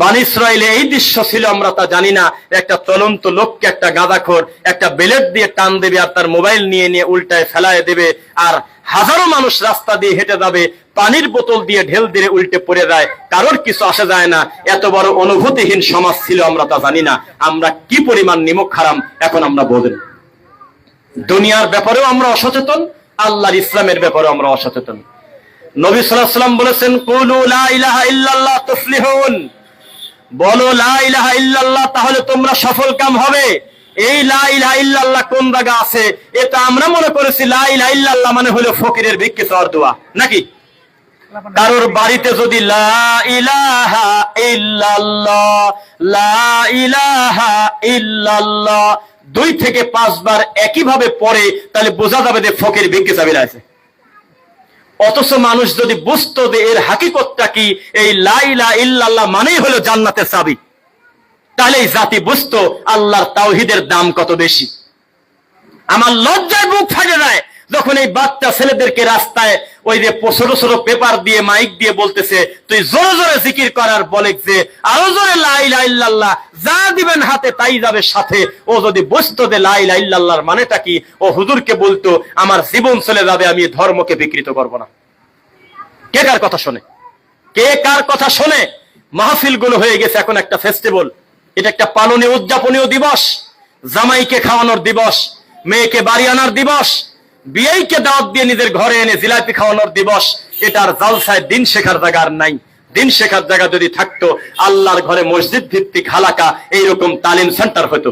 বনী ইসরাইলে এই দৃশ্য ছিল আমরা তা জানি না। একটা চলন্ত লোককে একটা গাঁজাখোর একটা বেলেট দিয়ে টান দেবে আর তার মোবাইল নিয়ে নিয়ে উল্টায় ফেলায় দেবে, আর হাজারো মানুষ রাস্তা দিয়ে হেঁটে যাবে, পানির বোতল দিয়ে ঢেল দিয়ে উল্টে পড়ে যায়, কারোর কিছু আসে যায় না। এত বড় অনুভূতিহীন সমাজ ছিল আমরা তা জানি না। আমরা কি পরিমাণ নিমক হারাম এখন আমরা বোঝেন। দুনিয়ার ব্যাপারেও আমরা অসচেতন, আল্লাহর ইসলামের ব্যাপারেও আমরা অসচেতন। নবী সাল্লাল্লাহু আলাইহি ওয়াসাল্লাম বলেছেন, কুলু লা ইলাহা ইল্লাল্লাহ তুফলিহুন, বলো লা ইলাহা ইল্লাল্লাহ, তাহলে তোমরা সফল কাম হবে। এই লা ইলাহা ইল্লাল্লাহ কোন জায়গা আছে? এটা আমরা মনে করেছি লা ইলাহা ইল্লাল্লাহ মানে হলো ফকিরের ভিক্ষে চাওয়ার দোয়া নাকি? কারোর বাড়িতে যদি লা ইলাহা ইল্লাল্লাহ লা ইলাহা ইল্লাল্লাহ 2 থেকে 5 বার একইভাবে পড়ে, তাহলে বোঝা যাবে যে ফকির ভিক্ষে চাবির আছে। অথচ মানুষ যদি বুঝতো যে এর হাকিকতটা কি, এই লা ইলাহা ইল্লাল্লাহ মানেই হলো জান্নাতের চাবি, তাহলে এই জাতি বুঝতো আল্লাহর তাওহীদের দাম কত বেশি। আমার লজ্জায় বুক ফাটে যায় যখন এই বাচ্চা ছেলেদেরকে রাস্তায় ওই যে ছোট ছোট পেপার দিয়ে মাইক দিয়ে বলতেছে তুই জোরে জোরে জিকির করার বলে যে আরো জোরে লা ইলাহা ইল্লাল্লাহ, যা দিবেন হাতে তাই যাবে সাথে। ও যদি বুঝতো যে লা ইলাহা ইল্লাল্লাহর মানেটা কি, ও হুজুরকে বলতো আমার জীবন চলে যাবে, আমি ধর্মকে বিকৃত করব না। কে কার কথা শোনে? কে কার কথা শোনে? মাহফিল গুলো হয়ে গেছে এখন একটা ফেস্টিভ্যাল, এটা একটা পালনীয় উদযাপনীয় দিবস, জামাইকে খাওয়ানোর দিবস, মেয়েকে বাড়ি আনার দিবস, বিয়েকে দাওয়াত দিয়ে নিজের ঘরে এনে জিলাপি খাওয়ানোর দিবস। এটার জালসায় দিন শেখার জায়গা আর নাই। দিন শেখার জায়গা যদি থাকতো, আল্লাহর ঘরে মসজিদ ভিত্তিক হালাকা এইরকম তালিম সেন্টার হতো।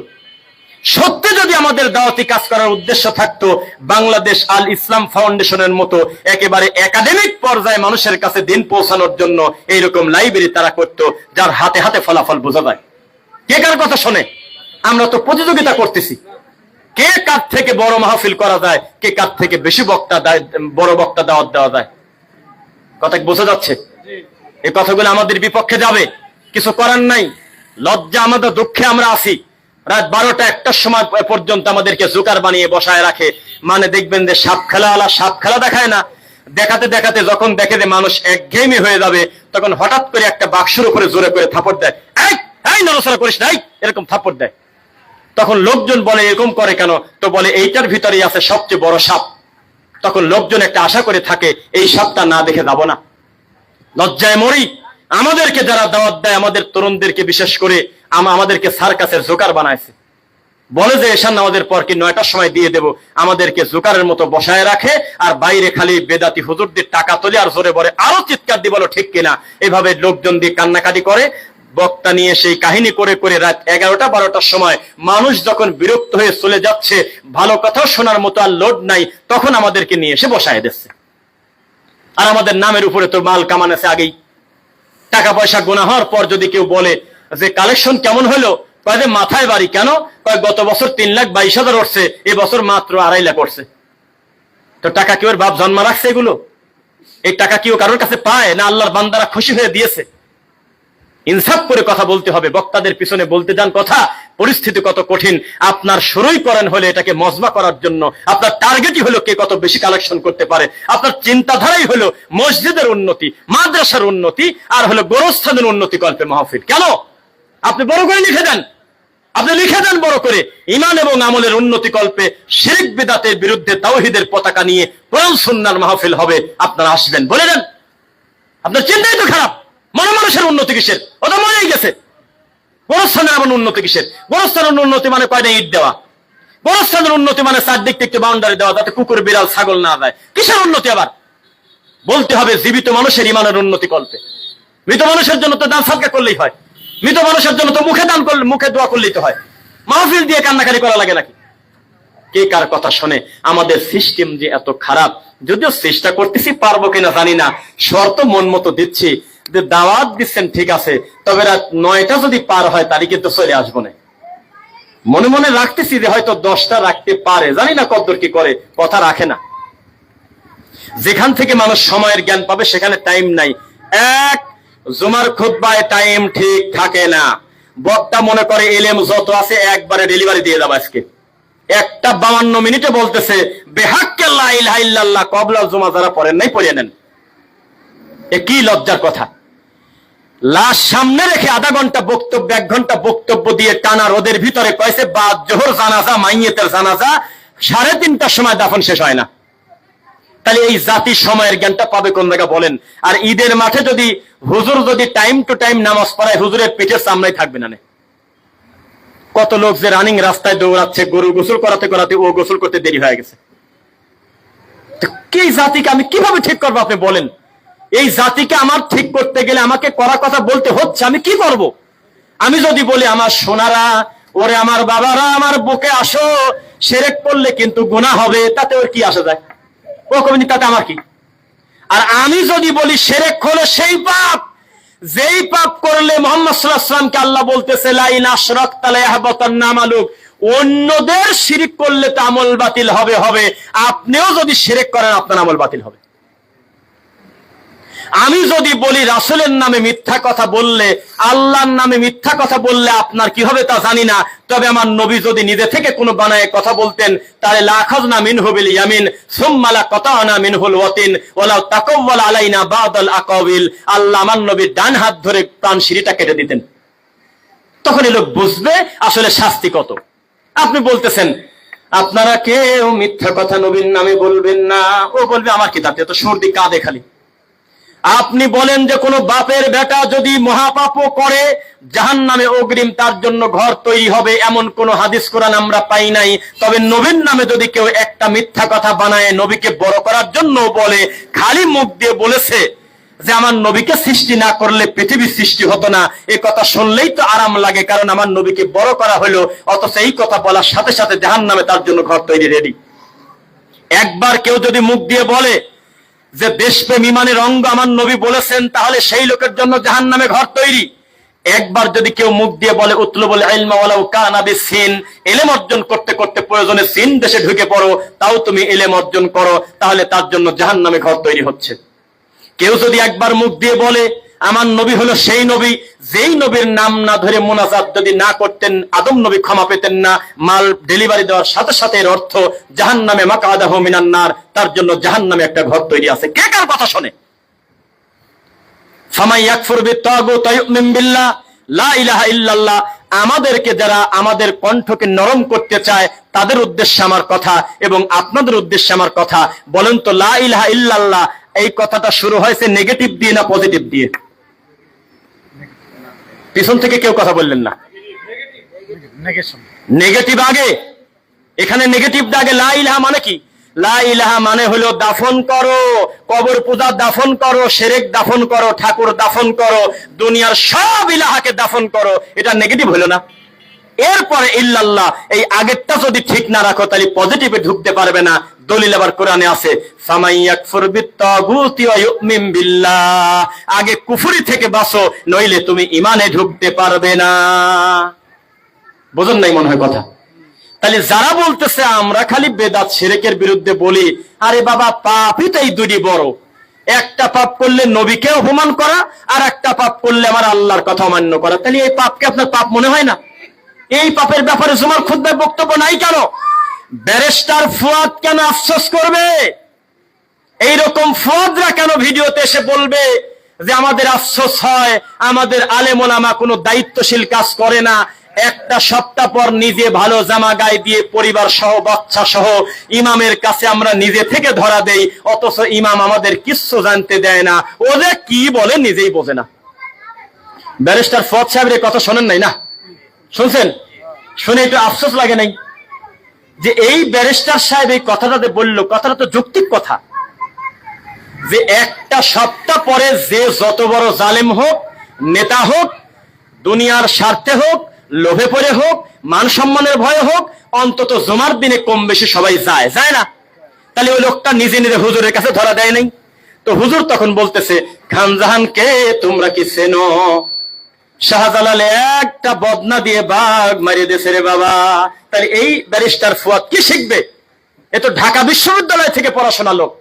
সত্যি যদি আমাদের দাওয়াতি কাজ করার উদ্দেশ্য থাকতো, বাংলাদেশ আল ইসলাম ফাউন্ডেশনের মতো একেবারে একাডেমিক পর্যায়ে মানুষের কাছে দিন পৌঁছানোর জন্য এইরকম লাইব্রেরি তারা করতো, যার হাতে হাতে ফলাফল বোঝা যায়। কে কার কথা শোনে? আমরা তো প্রতিযোগিতা করতেছি, কে কার থেকে বড় মাহফিল করা যায়, কে কার থেকে বেশি বক্তা বড় বক্তা দাওয়াত দেওয়া যায়। কথা বোঝা যাচ্ছে? এই কথাগুলো আমাদের বিপক্ষে যাবে, কিছু করার নাই। লজ্জা আমাদের দুঃখে আমরা আছি। রাত 12টা 1টার সময় পর্যন্ত আমাদেরকে জোকার বানিয়ে বসায় রাখে। মানে দেখবেন যে সাপ খেলাওয়ালা সাপ খেলা দেখায় না, দেখাতে দেখাতে যখন দেখে যে মানুষ একঘেয়েমি হয়ে যাবে, তখন হঠাৎ করে একটা বাক্সের উপরে জোরে করে থাপড় দেয়, এই নড়াচড়া করিস নাই, এরকম থাপড় দেয়। তখন লোকজন বলে এরকম করে কেন? তো বলে এইটার ভিতরেই আছে সবচেয়ে বড় সাপ। তখন লোকজন একটা আশা করে থাকে এই সাপটা না দেখে যাব না। লজ্জায় মরি। আমাদেরকে যারা দাওয়াত দেয়, আমাদের তরুণদেরকে বিশেষ করে আমাদেরকে সার্কাসের জোকার বানাইছে। বলে যে এশার নামাজের পর কি 9টার সময় দিয়ে দেব, আমাদেরকে জোকারের মতো বসায় রাখে, আর বাইরে খালি বেদাতি হুজুরদের টাকা তোলে আর জোরে বলে আরো চিৎকার দিয়ে বলো ঠিক কিনা। এভাবে লোকজন দিয়ে কান্নাকাটি করে, বক্তা নিয়ে সেই কাহিনী করে করে রাত 11টা 12টার সময় মানুষ যখন বিরক্ত হয়ে চলে যাচ্ছে, ভালো কথাও শোনার মতো আর লোড নাই, তখন আমাদেরকে নিয়ে এসে বসায় দিচ্ছে। আর আমাদের নামের উপরে তো মাল কামানেছে আগেই। টাকা পয়সা গোনা হওয়ার পর যদি কেউ বলে যে কালেকশন কেমন হলো, কয় যে মাথায় বাড়ি। কেন? কয় গত বছর 3,22,000 উঠছে, এবছর মাত্র 2.5 লাখ উঠছে। তো টাকা কি ওর বাপ জন্ম রাখছে? এগুলো এই টাকা কি ও কারোর কাছে পায় না আল্লাহর বান্দারা খুশি হয়ে দিয়েছে? ইনসাফ করে কথা বলতে হবে। বক্তাদের পিছনে বলতে যান কথা, পরিস্থিতি কত কঠিন। আপনার শুরুই করেন হলে এটাকে মজবা করার জন্য, আপনার টার্গেটই হলো কে কত বেশি কালেকশন করতে পারে। আপনার চিন্তাধারাই হলো মসজিদের উন্নতি, মাদ্রাসার উন্নতি, আর হলো গোরস্থানের উন্নতি কল্পে মাহফিল। কেন? আপনি বড় করে লিখে দেন, আপনি লিখে দেন বড় করে, ঈমান এবং আমলের উন্নতি কল্পে শিরক বিদআতের বিরুদ্ধে তাওহীদের পতাকা নিয়ে কোরআন সুন্নাহর মাহফিল হবে, আপনারা আসবেন বলে দেন। আপনার চিন্তাই তো খারাপ। মানুষের উন্নতি কিসের? ও তো মরেই গেছে। গোরস্থানের এমন উন্নতি কিসের? গোরস্থানের উন্নতি মানে কয়টা ইট দেওয়া। গোরস্থানের উন্নতি মানে চারদিক থেকে বাউন্ডারি দেওয়া, যাতে কুকুর বিড়াল ছাগল না যায়। কিসের উন্নতি? আবার বলতে হবে জীবিত মানুষের ঈমানের উন্নতি কল্পে। মৃত মানুষের জন্য তো দান সাদকা করলেই হয়, মৃত মানুষের জন্য তো মুখে দান করলে, মুখে দোয়া করলেই তো হয়। মাহফিল দিয়ে কান্নাকারি করা লাগে নাকি? কে কার কথা শোনে? আমাদের সিস্টেম যে এত খারাপ, যদিও চেষ্টা করতেছি, পারবো কিনা জানি না। শর্ত মন মতো দিচ্ছি যে দাওয়াত দিচ্ছেন ঠিক আছে, তবে রাত 9টা যদি পার হয় তারই কিন্তু চলে আসবো না। মনে মনে রাখতেছি যে হয়তো 10টা রাখতে পারে, জানি না কতদূর কি করে। কথা রাখে না। যেখান থেকে মানুষ সময়ের জ্ঞান পাবে সেখানে টাইম নাই। এক জুমার খুতবায় টাইম ঠিক থাকে না। বক্তা মনে করে এলেম যত আছে একবারে ডেলিভারি দিয়ে যাবো আজকে। 1:52 মিনিটে বলতেছে বেহাক্কে লা ইলাহা ইল্লাল্লাহ কবলা জুমা, যারা পড়েন নাই পড়িয়ে নেন। এ কি লজ্জার কথা! লাশ সামনে রেখে আধা ঘন্টা বক্তব্য, 1 ঘন্টা বক্তব্য দিয়ে টানা রোদের ভিতরে কয়েছে বাদ জোহর জানাজা, মাইয়েতের জানাজা 3:30টার সময় দাফন শেষ হয় না। তাহলে এই জাতি সময়ের জ্ঞানটা পাবে কোন জায়গা বলেন? আর ঈদের মাঠে যদি হুজুর যদি টাইম টু টাইম নামাজ পড়ায়, হুজুরের পিঠের চামড়াই থাকবে না। কত লোক যে রানিং রাস্তায় দৌড়াচ্ছে, গরু গোসল করাতে করাতে ও গোসল করতে দেরি হয়ে গেছে। কি জাতিকে আমি কিভাবে ঠিক করবো আপনি বলেন? এই জাতিকে আমার ঠিক করতে গেলে আমাকে করা কথা বলতে হচ্ছে, আমি কি করব? আমি যদি বলি আমার সোনারা, ওরে আমার বাবারা, আমার বুকে আসো, শিরক করলে কিন্তু গুনাহ হবে, তাতে ওর কি আসে যায়? ও কবি তাতে আমার কি? আর আমি যদি বলি শিরক হলো সেই পাপ, যেই পাপ করলে মুহাম্মদ সাল্লাল্লাহু আলাইহি ওয়াসাল্লামকে আল্লাহ বলতেছে লা ইন আশরাকতা লা ইয়াহবাতান্না আমালুক, অন্যদের শিরক করলে তো আমল বাতিল হবে। আপনিও যদি শিরক করেন আপনার আমল বাতিল হবে। আমি যদি বলি রাসূলের নামে মিথ্যা কথা বললে, আল্লাহর নামে মিথ্যা কথা বললে আপনার কি হবে তা জানি না, তবে আমার নবী যদি নিজে থেকে কোনো বানায় কথা বলতেন তাহলে লাখাযনা মিনহু বিল ইয়ামিন সুম্মা লাকাতানা মিনহুল ওয়াতিন ওয়ালাউ তাকাওয়ালা আলাইনা বাদাল আকাওয়িল। আল্লাহ আমার নবীর ডান হাত ধরে প্রাণ সিঁড়িটা কেটে দিতেন। তখন এই লোক বুঝবে আসলে শাস্তি কত। আপনি বলতেছেন আপনারা কেউ মিথ্যা কথা নবীর নামে বলবেন না, ও বলবে আমার কি তাতে, তো সর্দি কাঁদে খালি। আপনি বলেন যে কোনো বাপের বেটা যদি মহাপাপও করে জাহান্নামে অগ্রিম তার জন্য ঘর তৈরি হবে, এমন কোন হাদিস কোরআন আমরা পাই নাই। তবে নবীর নামে যদি কেউ একটা মিথ্যা কথা বানায় নবীকে বড় করার জন্য বলে, খালি মুখ দিয়ে বলেছে যে আমার নবীকে সৃষ্টি না করলে পৃথিবীর সৃষ্টি হতো না, এই কথা শুনলেই তো আরাম লাগে, কারণ আমার নবীকে বড় করা হলো, অথচ এই কথা বলার সাথে সাথে জাহান্নামে তার জন্য ঘর তৈরি রেডি। একবার কেউ যদি মুখ দিয়ে বলে যে দেশপ্রেম ইমানের অঙ্গ আমার নবী বলেছেন, তাহলে সেই লোকের জন্য জাহান্নামে ঘর তৈরি। একবার যদি কেউ মুখ দিয়ে বলে উতলুবুল ইলমা ওয়ালাউ কানা বিসিন, ইলম অর্জন করতে করতে প্রয়োজনে সিন দেশে ঢুকে পড়ো, তাও তুমি ইলম অর্জন করো, তাহলে তার জন্য জাহান্নামে ঘর তৈরি হচ্ছে। কেউ যদি একবার মুখ দিয়ে বলে আমার নবী হলো সেই নবী যেই নবীর নাম না ধরে মোনাজাত যদি না করতেন আদম নবী ক্ষমা পেতেন না, মাল ডেলিভারি দেওয়ার সাথে সাথে এর অর্থ জাহান্নামে মাকআদাহু মিনান নার, তার জন্য জাহান্নামে একটা ঘর তৈরি আছে। কে কার কথা শোনে? ফামান ইয়াকফুর বিত্তাগুত ওয়া ইউমিন বিল্লাহ লা ইলাহা ইল্লাল্লাহ। আমাদেরকে যারা আমাদের কণ্ঠকে নরম করতে চায় তাদের উদ্দেশ্যে আমার কথা এবং আপনাদের উদ্দেশ্যে আমার কথা। বলেন তো লা ইলাহা ইল্লাল্লাহ এই কথাটা শুরু হয়েছে নেগেটিভ দিয়ে না পজিটিভ দিয়ে? পিছন থেকে কেউ কথা বললেন না। নেগেটিভ আগে, এখানে নেগেটিভ আগে। লা ইলাহা মানে কি? লা ইলাহা মানে হলো দাফন করো, কবর পূজা দাফন করো, শিরক দাফন করো, ঠাকুর দাফন করো, দুনিয়ার সব ইলাহাকে দাফন করো। এটা নেগেটিভ হলো না? এরপরে ইল্লাল্লাহ, এই আগেরটা যদি ঠিক না রাখো তাহলে পজিটিভে ঢুকতে পারবে না। দলিল আবার কোরআনে আছে ফামান ইয়াকফুর বিত্তাগুতি ওয়া ইউমিন বিল্লাহ। আগে কুফরি থেকে বাঁচো, নইলে তুমি ঈমানে ঢুকতে পারবে না। বুঝুন নাই মনে হয় কথা? তাহলে যারা বলতেছে আমরা খালি বেদাত শিরকের বিরুদ্ধে বলি, আরে বাবা পাপই তো এই দুটি বড়। একটা পাপ করলে নবীকে অপমান করা, আর একটা পাপ করলে আমার আল্লাহর কথা অমান্য করা। তাহলে এই পাপকে আপনার পাপ মনে হয় না? এই পাপের ব্যাপারে জুমার খুতবায় বক্তব্য নাই কেন? ব্যারিস্টার ফুয়াদ কেন আফসোস করবে? এইরকম ফুয়াদরা কেন ভিডিওতে এসে বলবে যে আমাদের আফসোস হয়, আমাদের আলেম ওলামা কোনো দায়িত্বশীল কাজ করে না, একটা সপ্তাহ পর নিজে ভালো জামা গায়ে দিয়ে পরিবার সহ বাচ্চা সহ ইমামের কাছে আমরা নিজে থেকে ধরা দেই, অথচ ইমাম আমাদের কিচ্ছু জানতে দেয় না। ওদের কি বলে নিজেই বোঝে না। ব্যারিস্টার ফুয়াদ সাহেবের কথা শোনেন নাই না? শুনছেন? শুনে একটু আফসোস লাগে নাই যে এই ব্যারিস্টার সাহেব এই কথাটা বললো? কথাটা তো যৌক্তিক কথা যে একটা সপ্তাহ পরে যে যত বড় জালেম হোক, নেতা হোক, দুনিয়ার স্বার্থে হোক, লোভে পড়ে হোক, মান সম্মানের ভয়ে হোক, অন্তত জুমার দিনে কম বেশি সবাই যায়, যায় না? তাহলে ওই লোকটা নিজে নিজে হুজুরের কাছে ধরা দেয় নাই? তো হুজুর তখন বলতেছে খানজাহানকে তোমরা কি চেনো? শাহজালাল একটা বদনা দিয়ে বাঘ মারিয়ে দিয়েছে রে বাবা। তাহলে এই ব্যারিস্টার ফুয়াদ কি শিখবে? এ তো ঢাকা বিশ্ববিদ্যালয় থেকে পড়াশোনা লোক,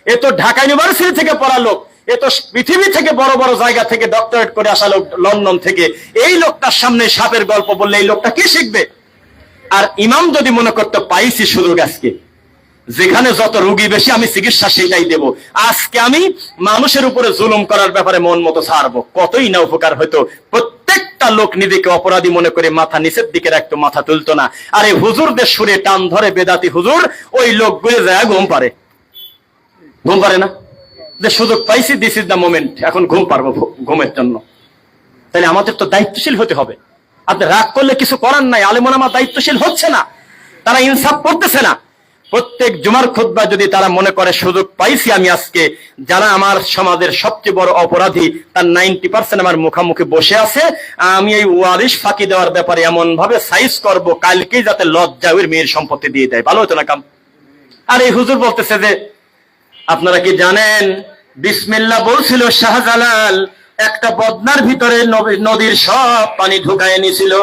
এ তো ঢাকা ইউনিভার্সিটি থেকে পড়া লোক, এ তো পৃথিবী থেকে বড় বড় জায়গা থেকে ডক্টরেট করে আসা লোক, লন্ডন থেকে। এই লোকটার সামনে সাপের গল্প বললে এই লোকটা কি শিখবে? আর ইমাম যদি মনে করতে পাইছি সুযোগ, আজকে যেখানে যত রোগী বেশি আমি চিকিৎসা সেটাই দেব, আজকে আমি মানুষের উপরে জুলুম করার ব্যাপারে মন মতো ছাড়বো, কতই না উপকার হইতো। প্রত্যেকটা লোক নিজেকে অপরাধী মনে করে মাথা নিচের দিকে রাখতো, মাথা তুলতো না। আর এই হুজুরদের সুরে টান ধরে বেদাতি হুজুর, ওই লোকগুলো যায় ঘুম পারে। ঘুম পারে না? যে সুযোগ পাইছি, দিস ইজ দ্য মোমেন্ট, এখন ঘুম পারবো ঘুমের জন্য। তাহলে আমাদের তো দায়িত্বশীল হতে হবে। আপনি রাগ করলে কিছু করার নাই, আলেম ওলামা দায়িত্বশীল হচ্ছে না, তারা ইনসাফ করতেছে না। প্রত্যেক জুমার খুতবা যদি তারা মনে করে সুযোগ পাইছি আমি আজকে, যারা আমার সমাজের সবচেয়ে বড় অপরাধী তার 90% আমার মুখামুখি বসে আছে, আমি এই ওয়ারিশ ফাঁকি দেওয়ার ব্যাপারে এমন ভাবে সাইজ করব কালকেই যাতে লজ্জা ওই মেয়ের সম্পত্তি দিয়ে দেয়, ভালো হতো না কাম? আর এই হুজুর বলতেছে যে আপনারা কি জানেন বিসমিল্লাহ বলছিল শাহজালাল, একটা বদনার ভিতরে নদীর সব পানি ঢুকায় নিছিল।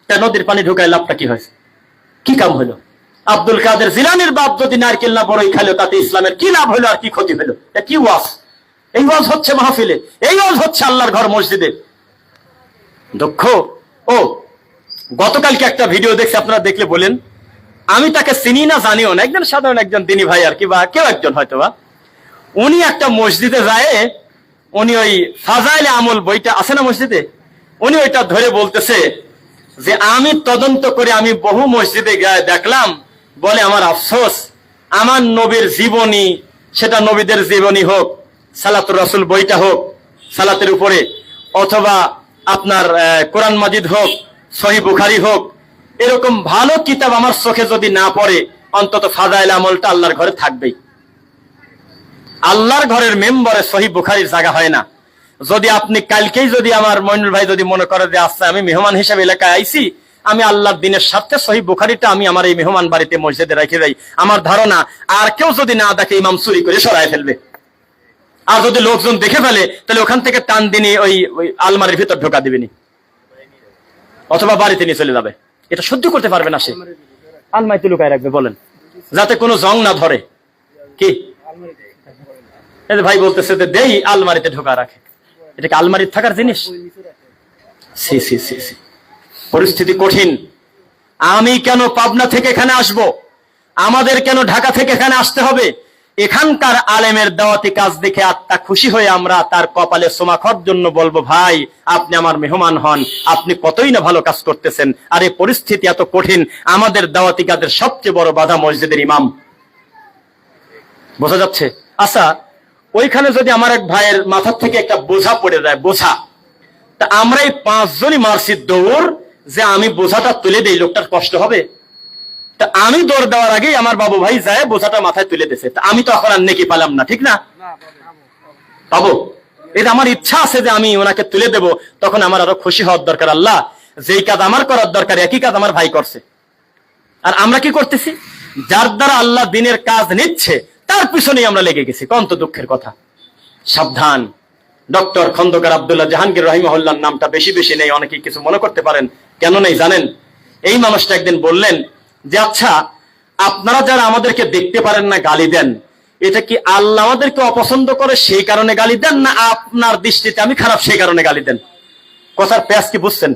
তা নদীর পানি ঢুকায় লাভটা কি হয়েছে? কি কাম হলো? আব্দুল কাদের জিলানীর বাপ যদি নারকেল না বড়ই খাইলো তাতে ইসলামের কি লাভ হলো আর কি ক্ষতি হলো? কি ওয়াজ? এই ওয়াজ হচ্ছে মাহফিলে, এই ওয়াজ হচ্ছে আল্লাহর ঘর মসজিদে। দুঃখ। ও গতকালকে একটা ভিডিও দেখছি, আপনারা দেখলে বলেন, আমি তাকে চিনি না জানিও না, একজন সাধারণ একজন দিনী ভাই আর কি, বা কেউ একজন হয়তো বা, উনি একটা মসজিদে যায়, উনি ওই ফাজাইলে আমল বইটা আছে না মসজিদে, উনি ওইটা ধরে বলতেছে যে আমি তদন্ত করে আমি বহু মসজিদে গিয়ে দেখলাম, বলে আমার আফসোস, আমার নবীর জীবনী, সেটা নবীদের জীবনী হোক, সালাতুর রাসূল বইটা হোক সালাতের উপরে, অথবা আপনার কোরআন মাজিদ হোক, সহিহ বুখারী হোক, এরকম ভালো কিতাব আমার চোখে যদি না পড়ে, অন্তত ফাজাইল আমলটা আল্লাহর ঘরে থাকবেই। আল্লাহর ঘরের মেম্বারে সহিহ বুখারীর জায়গা হয় না। যদি আপনি কালকেই যদি আমার মইনুল ভাই যদি মনে করে যে আচ্ছা আমি মেহমান হিসেবে এলাকায় আইছি, আমি আল্লাহর দিনের স্বার্থে সহিহ বুখারীটা আমি আমার এই মেহমান বাড়িতে মসজিদে রেখে যাই, আমার ধারণা আর কেউ যদি না দেখে ইমাম চুরি করে সরায় ফেলবে। আর যদি লোকজন দেখে ফেলে, তাহলে ওখান থেকে টান দিনে ওই আলমারির ভিতর ঢোকা দিবেনি, অথবা বাড়িতে নিয়ে চলে যাবে। এটা সহ্য করতে পারবে না সে, আলমারিতে লুকায় রাখবে, বলেন, যাতে কোনো জং না ধরে। কি ভাই বলতেছে যে দেই আলমারিতে ঢোকা রাখে, এটা কি আলমারিতে থাকার জিনিস? সি সি সি সি, পরিস্থিতি কঠিন। আমি কেন পাবনা থেকে এখানে আসব? আমাদের কেন ঢাকা থেকে এখানে আসতে হবে? এখানকার আলেমের দাওয়াতি কাজ দেখে আত্মা খুশি হয়ে আমরা তার কপালে সোমাখর জন্য বলবো, ভাই আপনি আমার মেহমান হন, আপনি কতই না ভালো কাজ করতেছেন। আর এই পরিস্থিতি এত কঠিন, আমাদের দাওয়াতি কাজের সবচেয়ে বড় বাধা মসজিদের ইমাম। বোঝা যাচ্ছে? আচ্ছা, ওইখানে যদি আমার এক ভাইয়ের মাথার থেকে একটা বোঝা পড়ে যায়, বোঝা, তা আমরা এই 5 জনই মারছি দৌড়, যে আমি বোঝাটা তুলে দেই, লোকটার কষ্ট হবে। তা আমি দৌড় দেওয়ার আগেই আমার বাবু ভাই যায় বোঝাটা মাথায় তুলে দিয়েছে, তা আমি তো এখন আর নেকি পালাম না, ঠিক না? পাবো। এটা আমার ইচ্ছা আছে যে আমি ওনাকে তুলে দেব, তখন আমার আরো খুশি হওয়ার দরকার। আল্লাহ, যেই কাজ আমার করার দরকার একই কাজ আমার ভাই করছে। আর আমরা কি করতেছি? যার দ্বারা আল্লাহ দিনের কাজ নিচ্ছে তার পিছনেই আমরা লেগে গেছি। কত দুঃখের কথা। সাবধান। ডক্টর খন্দকার আব্দুল্লাহ জাহাঙ্গীর রাহিমাহুল্লাহর নামটা বেশি বেশি নেই, অনেকে কিছু মনে করতে পারেন। কেন নেই জানেন? এই মানুষটা একদিন বললেন যে আচ্ছা, আপনারা যারা আমাদেরকে দেখতে পারেন না গালি দেন, এটা কি আল্লাহ আমাদেরকে অপছন্দ করে সেই কারণে গালি দেন, না আপনার দৃষ্টিতে আমি খারাপ সেই কারণে গালি দেন? কথার পেঁয়াজ কি বুঝছেন?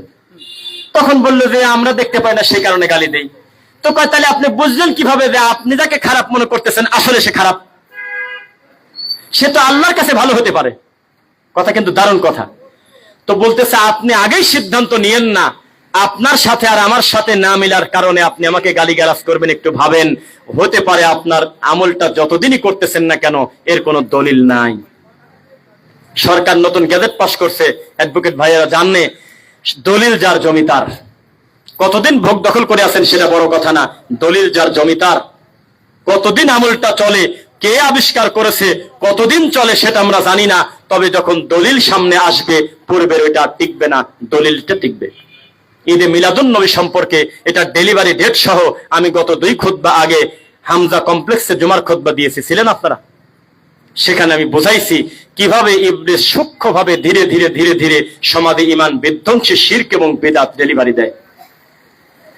তখন বললো যে আমরা দেখতে পাই না সেই কারণে গালি দেই। তো কয় তাহলে আপনি বুঝলেন কিভাবে যে আপনি যাকে খারাপ মনে করতেছেন আসলে সে খারাপ? সে তো আল্লাহর কাছে ভালো হতে পারে। কথা কিন্তু দারুণ কথা। তো বলতেছে আপনি আগেই সিদ্ধান্ত নিয়েন না, আপনার সাথে আর আমার সাথে না মিলার কারণে আপনি আমাকে গালিগালাজ করবেন, একটু ভাবেন। হতে পারে আপনার আমলটা যতদিনই করতেছেন না কেন এর কোনো দলিল নাই। সরকার নতুন গেজেট পাস করছে, অ্যাডভোকেট ভাইয়েরা জানে, দলিল যার জমি তার। কতদিন ভোগ দখল করে আছেন সেটা বড় কথা না, দলিল যার জমি তার। কতদিন আমলটা চলে, কে আবিষ্কার করেছে, কতদিন চলে সেটা আমরা জানি না, তবে যখন দলিল সামনে আসবে পূর্বের ওইটা টিকবে না, দলিলটা টিকবে। ঈদে মিলাদুন নবী সম্পর্কে এটা ডেলিভারি ডেট সহ আমি গত 2 খুতবা আগে হামজা কমপ্লেক্সে জুমার খুতবা দিয়েছি, ছিলেন আপনারা? সেখানে আমি বোঝাইছি কিভাবে ইবলিস সূক্ষ্মভাবে ধীরে ধীরে ধীরে ধীরে সমাধি, ঈমান বিধ্বংসী শিরক এবং বিদআত ডেলিভারি দেয়।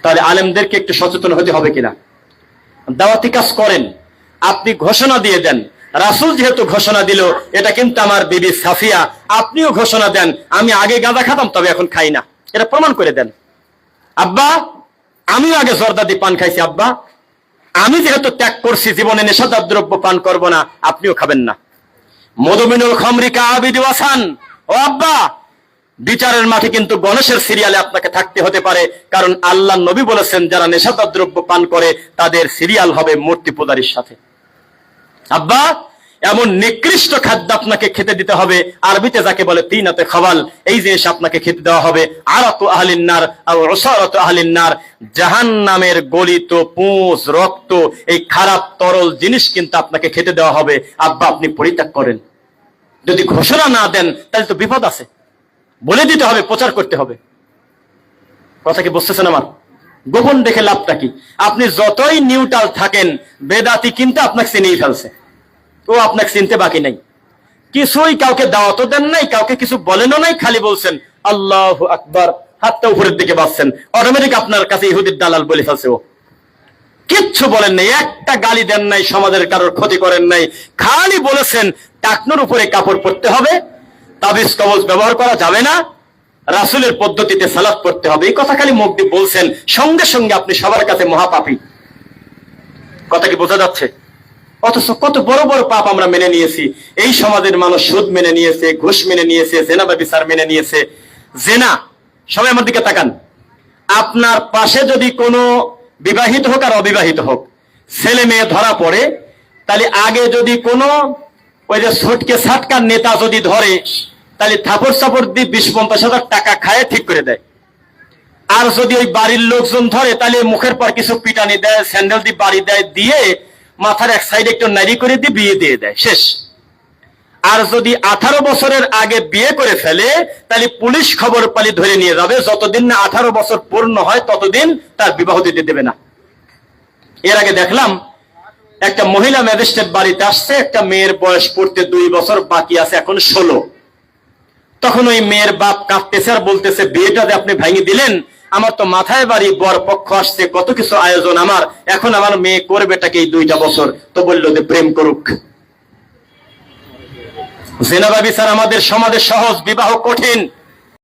তাহলে আলেমদেরকে একটু সচেতন হতে হবে কিনা? দাওয়াতি কাজ করেন, আপনি ঘোষণা দিয়ে দেন, রাসূল যেহেতু ঘোষণা দিল, এটা কিন্তু আমার বিবি সাফিয়া, আপনিও ঘোষণা দেন আমি আগে গাঁজা খেতাম তবে এখন খাই না, এটা প্রমাণ করে দেন। আব্বা, আমিও আগে জর্দাদি পান খাইছি, আব্বা আমি যেহেতু ত্যাগ করছি, জীবনে নেশাদার দ্রব্য পান করব না, আপনিও খাবেন না। মদমিনুল খামরিকা আবিদু ওয়াসান, ও আব্বা, বিচারের মাঠে কিন্তু গণেশের সিরিয়ালে আপনাকে থাকতে হতে পারে, কারণ আল্লাহ নবী বলেছেন যারা নেশাদার দ্রব্য পান করে তাদের সিরিয়াল হবে মূর্তি পূজারীর সাথে। আব্বা, এমন নিকৃষ্ট খাদ্য আপনাকে খেতে দিতে হবে, আরবিতে যাকে বলে তিনাতে খাওয়াল, এই জিনিস আপনাকে খেতে দেওয়া হবে। আরাকু আহলিন নার আর উসারাতু আহলিন নার, জাহান্নামের গলিত পুঁজ, রক্ত, এই খারাপ তরল জিনিস কিন্তু আপনাকে খেতে দেওয়া হবে। আব্বা, আপনি পরিত্যাগ করেন। যদি ঘোষণা না দেন তাহলে তো বিপদ আছে, বলে দিতে হবে, প্রচার করতে হবে। কথা কি বুঝতেছেন আমার? গোপন দেখে লাভটা কি? আপনি যতই নিউট্রাল থাকেন, বেদাতি কিন্তু আপনাকে চিনেই ফেলছে, ও আপনাকে চিনতে বাকি নাই। কিছুই কাউকে দাওয়াতও দেন নাই, কাউকে কিছু বলেনও নাই, খালি বলছেন আল্লাহু আকবার, হাতটা উপরের দিকে বাঁচছেন, অটোমেটিক আপনার কাছে ইহুদির দালাল বলে ফেলছে। ও কিচ্ছু বলেন নাই, একটা গালি দেন নাই, সমাজের কারোর ক্ষতি করেন নাই, খালি বলেছেন টাকনোর উপরে কাপড় পরতে হবে, তাবিজ কবজ ব্যবহার করা যাবে না, রাসূলের পদ্ধতিতে সালাত পড়তে হবে। এই কথা খালি মুখ দিয়ে বলছেন, সঙ্গে সঙ্গে আপনি সবার কাছে মহাপাপী। কথা কি বোঝা যাচ্ছে? অথচ কত বড় বড় পাপ আমরা মেনে নিয়েছি। এই সমাজের মানুষ সুদ মেনে নিয়েছে, ঘুষ মেনে নিয়েছে, জেনা ব্যভিচার মেনে নিয়েছে। জেনা, সবাই আমার দিকে তাকান। আপনার পাশে যদি কোনো বিবাহিত হোক আর অবিবাহিত হোক ছেলে মেয়ে ধরা পড়ে, তাহলে আগে যদি কোনো ওই যে ছটকে ছাটকার নেতা যদি ধরে, তাহলে থাপড় চাপড় দিয়ে 20-50 হাজার টাকা খায় ঠিক করে দেয়। আর যদি ওই বাড়ির লোকজন ধরে, তাহলে মুখের পর কিছু পিটানি দেয়, স্যান্ডেল দিয়ে বাড়ি দেয়, দিয়ে মাথার এক সাইডে একটু নারী করে দিয়ে বিয়ে দিয়ে দেয়, শেষ। আর যদি 18 বছরের আগে বিয়ে করে ফেলে, তাহলে পুলিশ খবর পালি ধরে নিয়ে যাবে, যতদিন না 18 বছর পূর্ণ হয় ততদিন তার বিবাহ দিতে দেবে না। এর আগে দেখলাম একটা মহিলা ম্যাজিস্ট্রেট বাড়িতে আসছে, একটা মেয়ের বয়স পড়তে 2 বছর বাকি আছে, এখন 16। তখন ওই মেয়ের বাপ কাঁদতেছে আর বলতেছে, বিয়েটা যে আপনি ভেঙে দিলেন, আমার তো মাথায় বাড়ি, বর পক্ষ আসছে, কত কিছু আয়োজন আমার, এখন আমার মেয়ে করবেটাকে এই 2টা বছর। তো বললো যে প্রেম করুক। জেনা ব্যভিচার আমাদের সমাজে সহজ, বিবাহ কঠিন।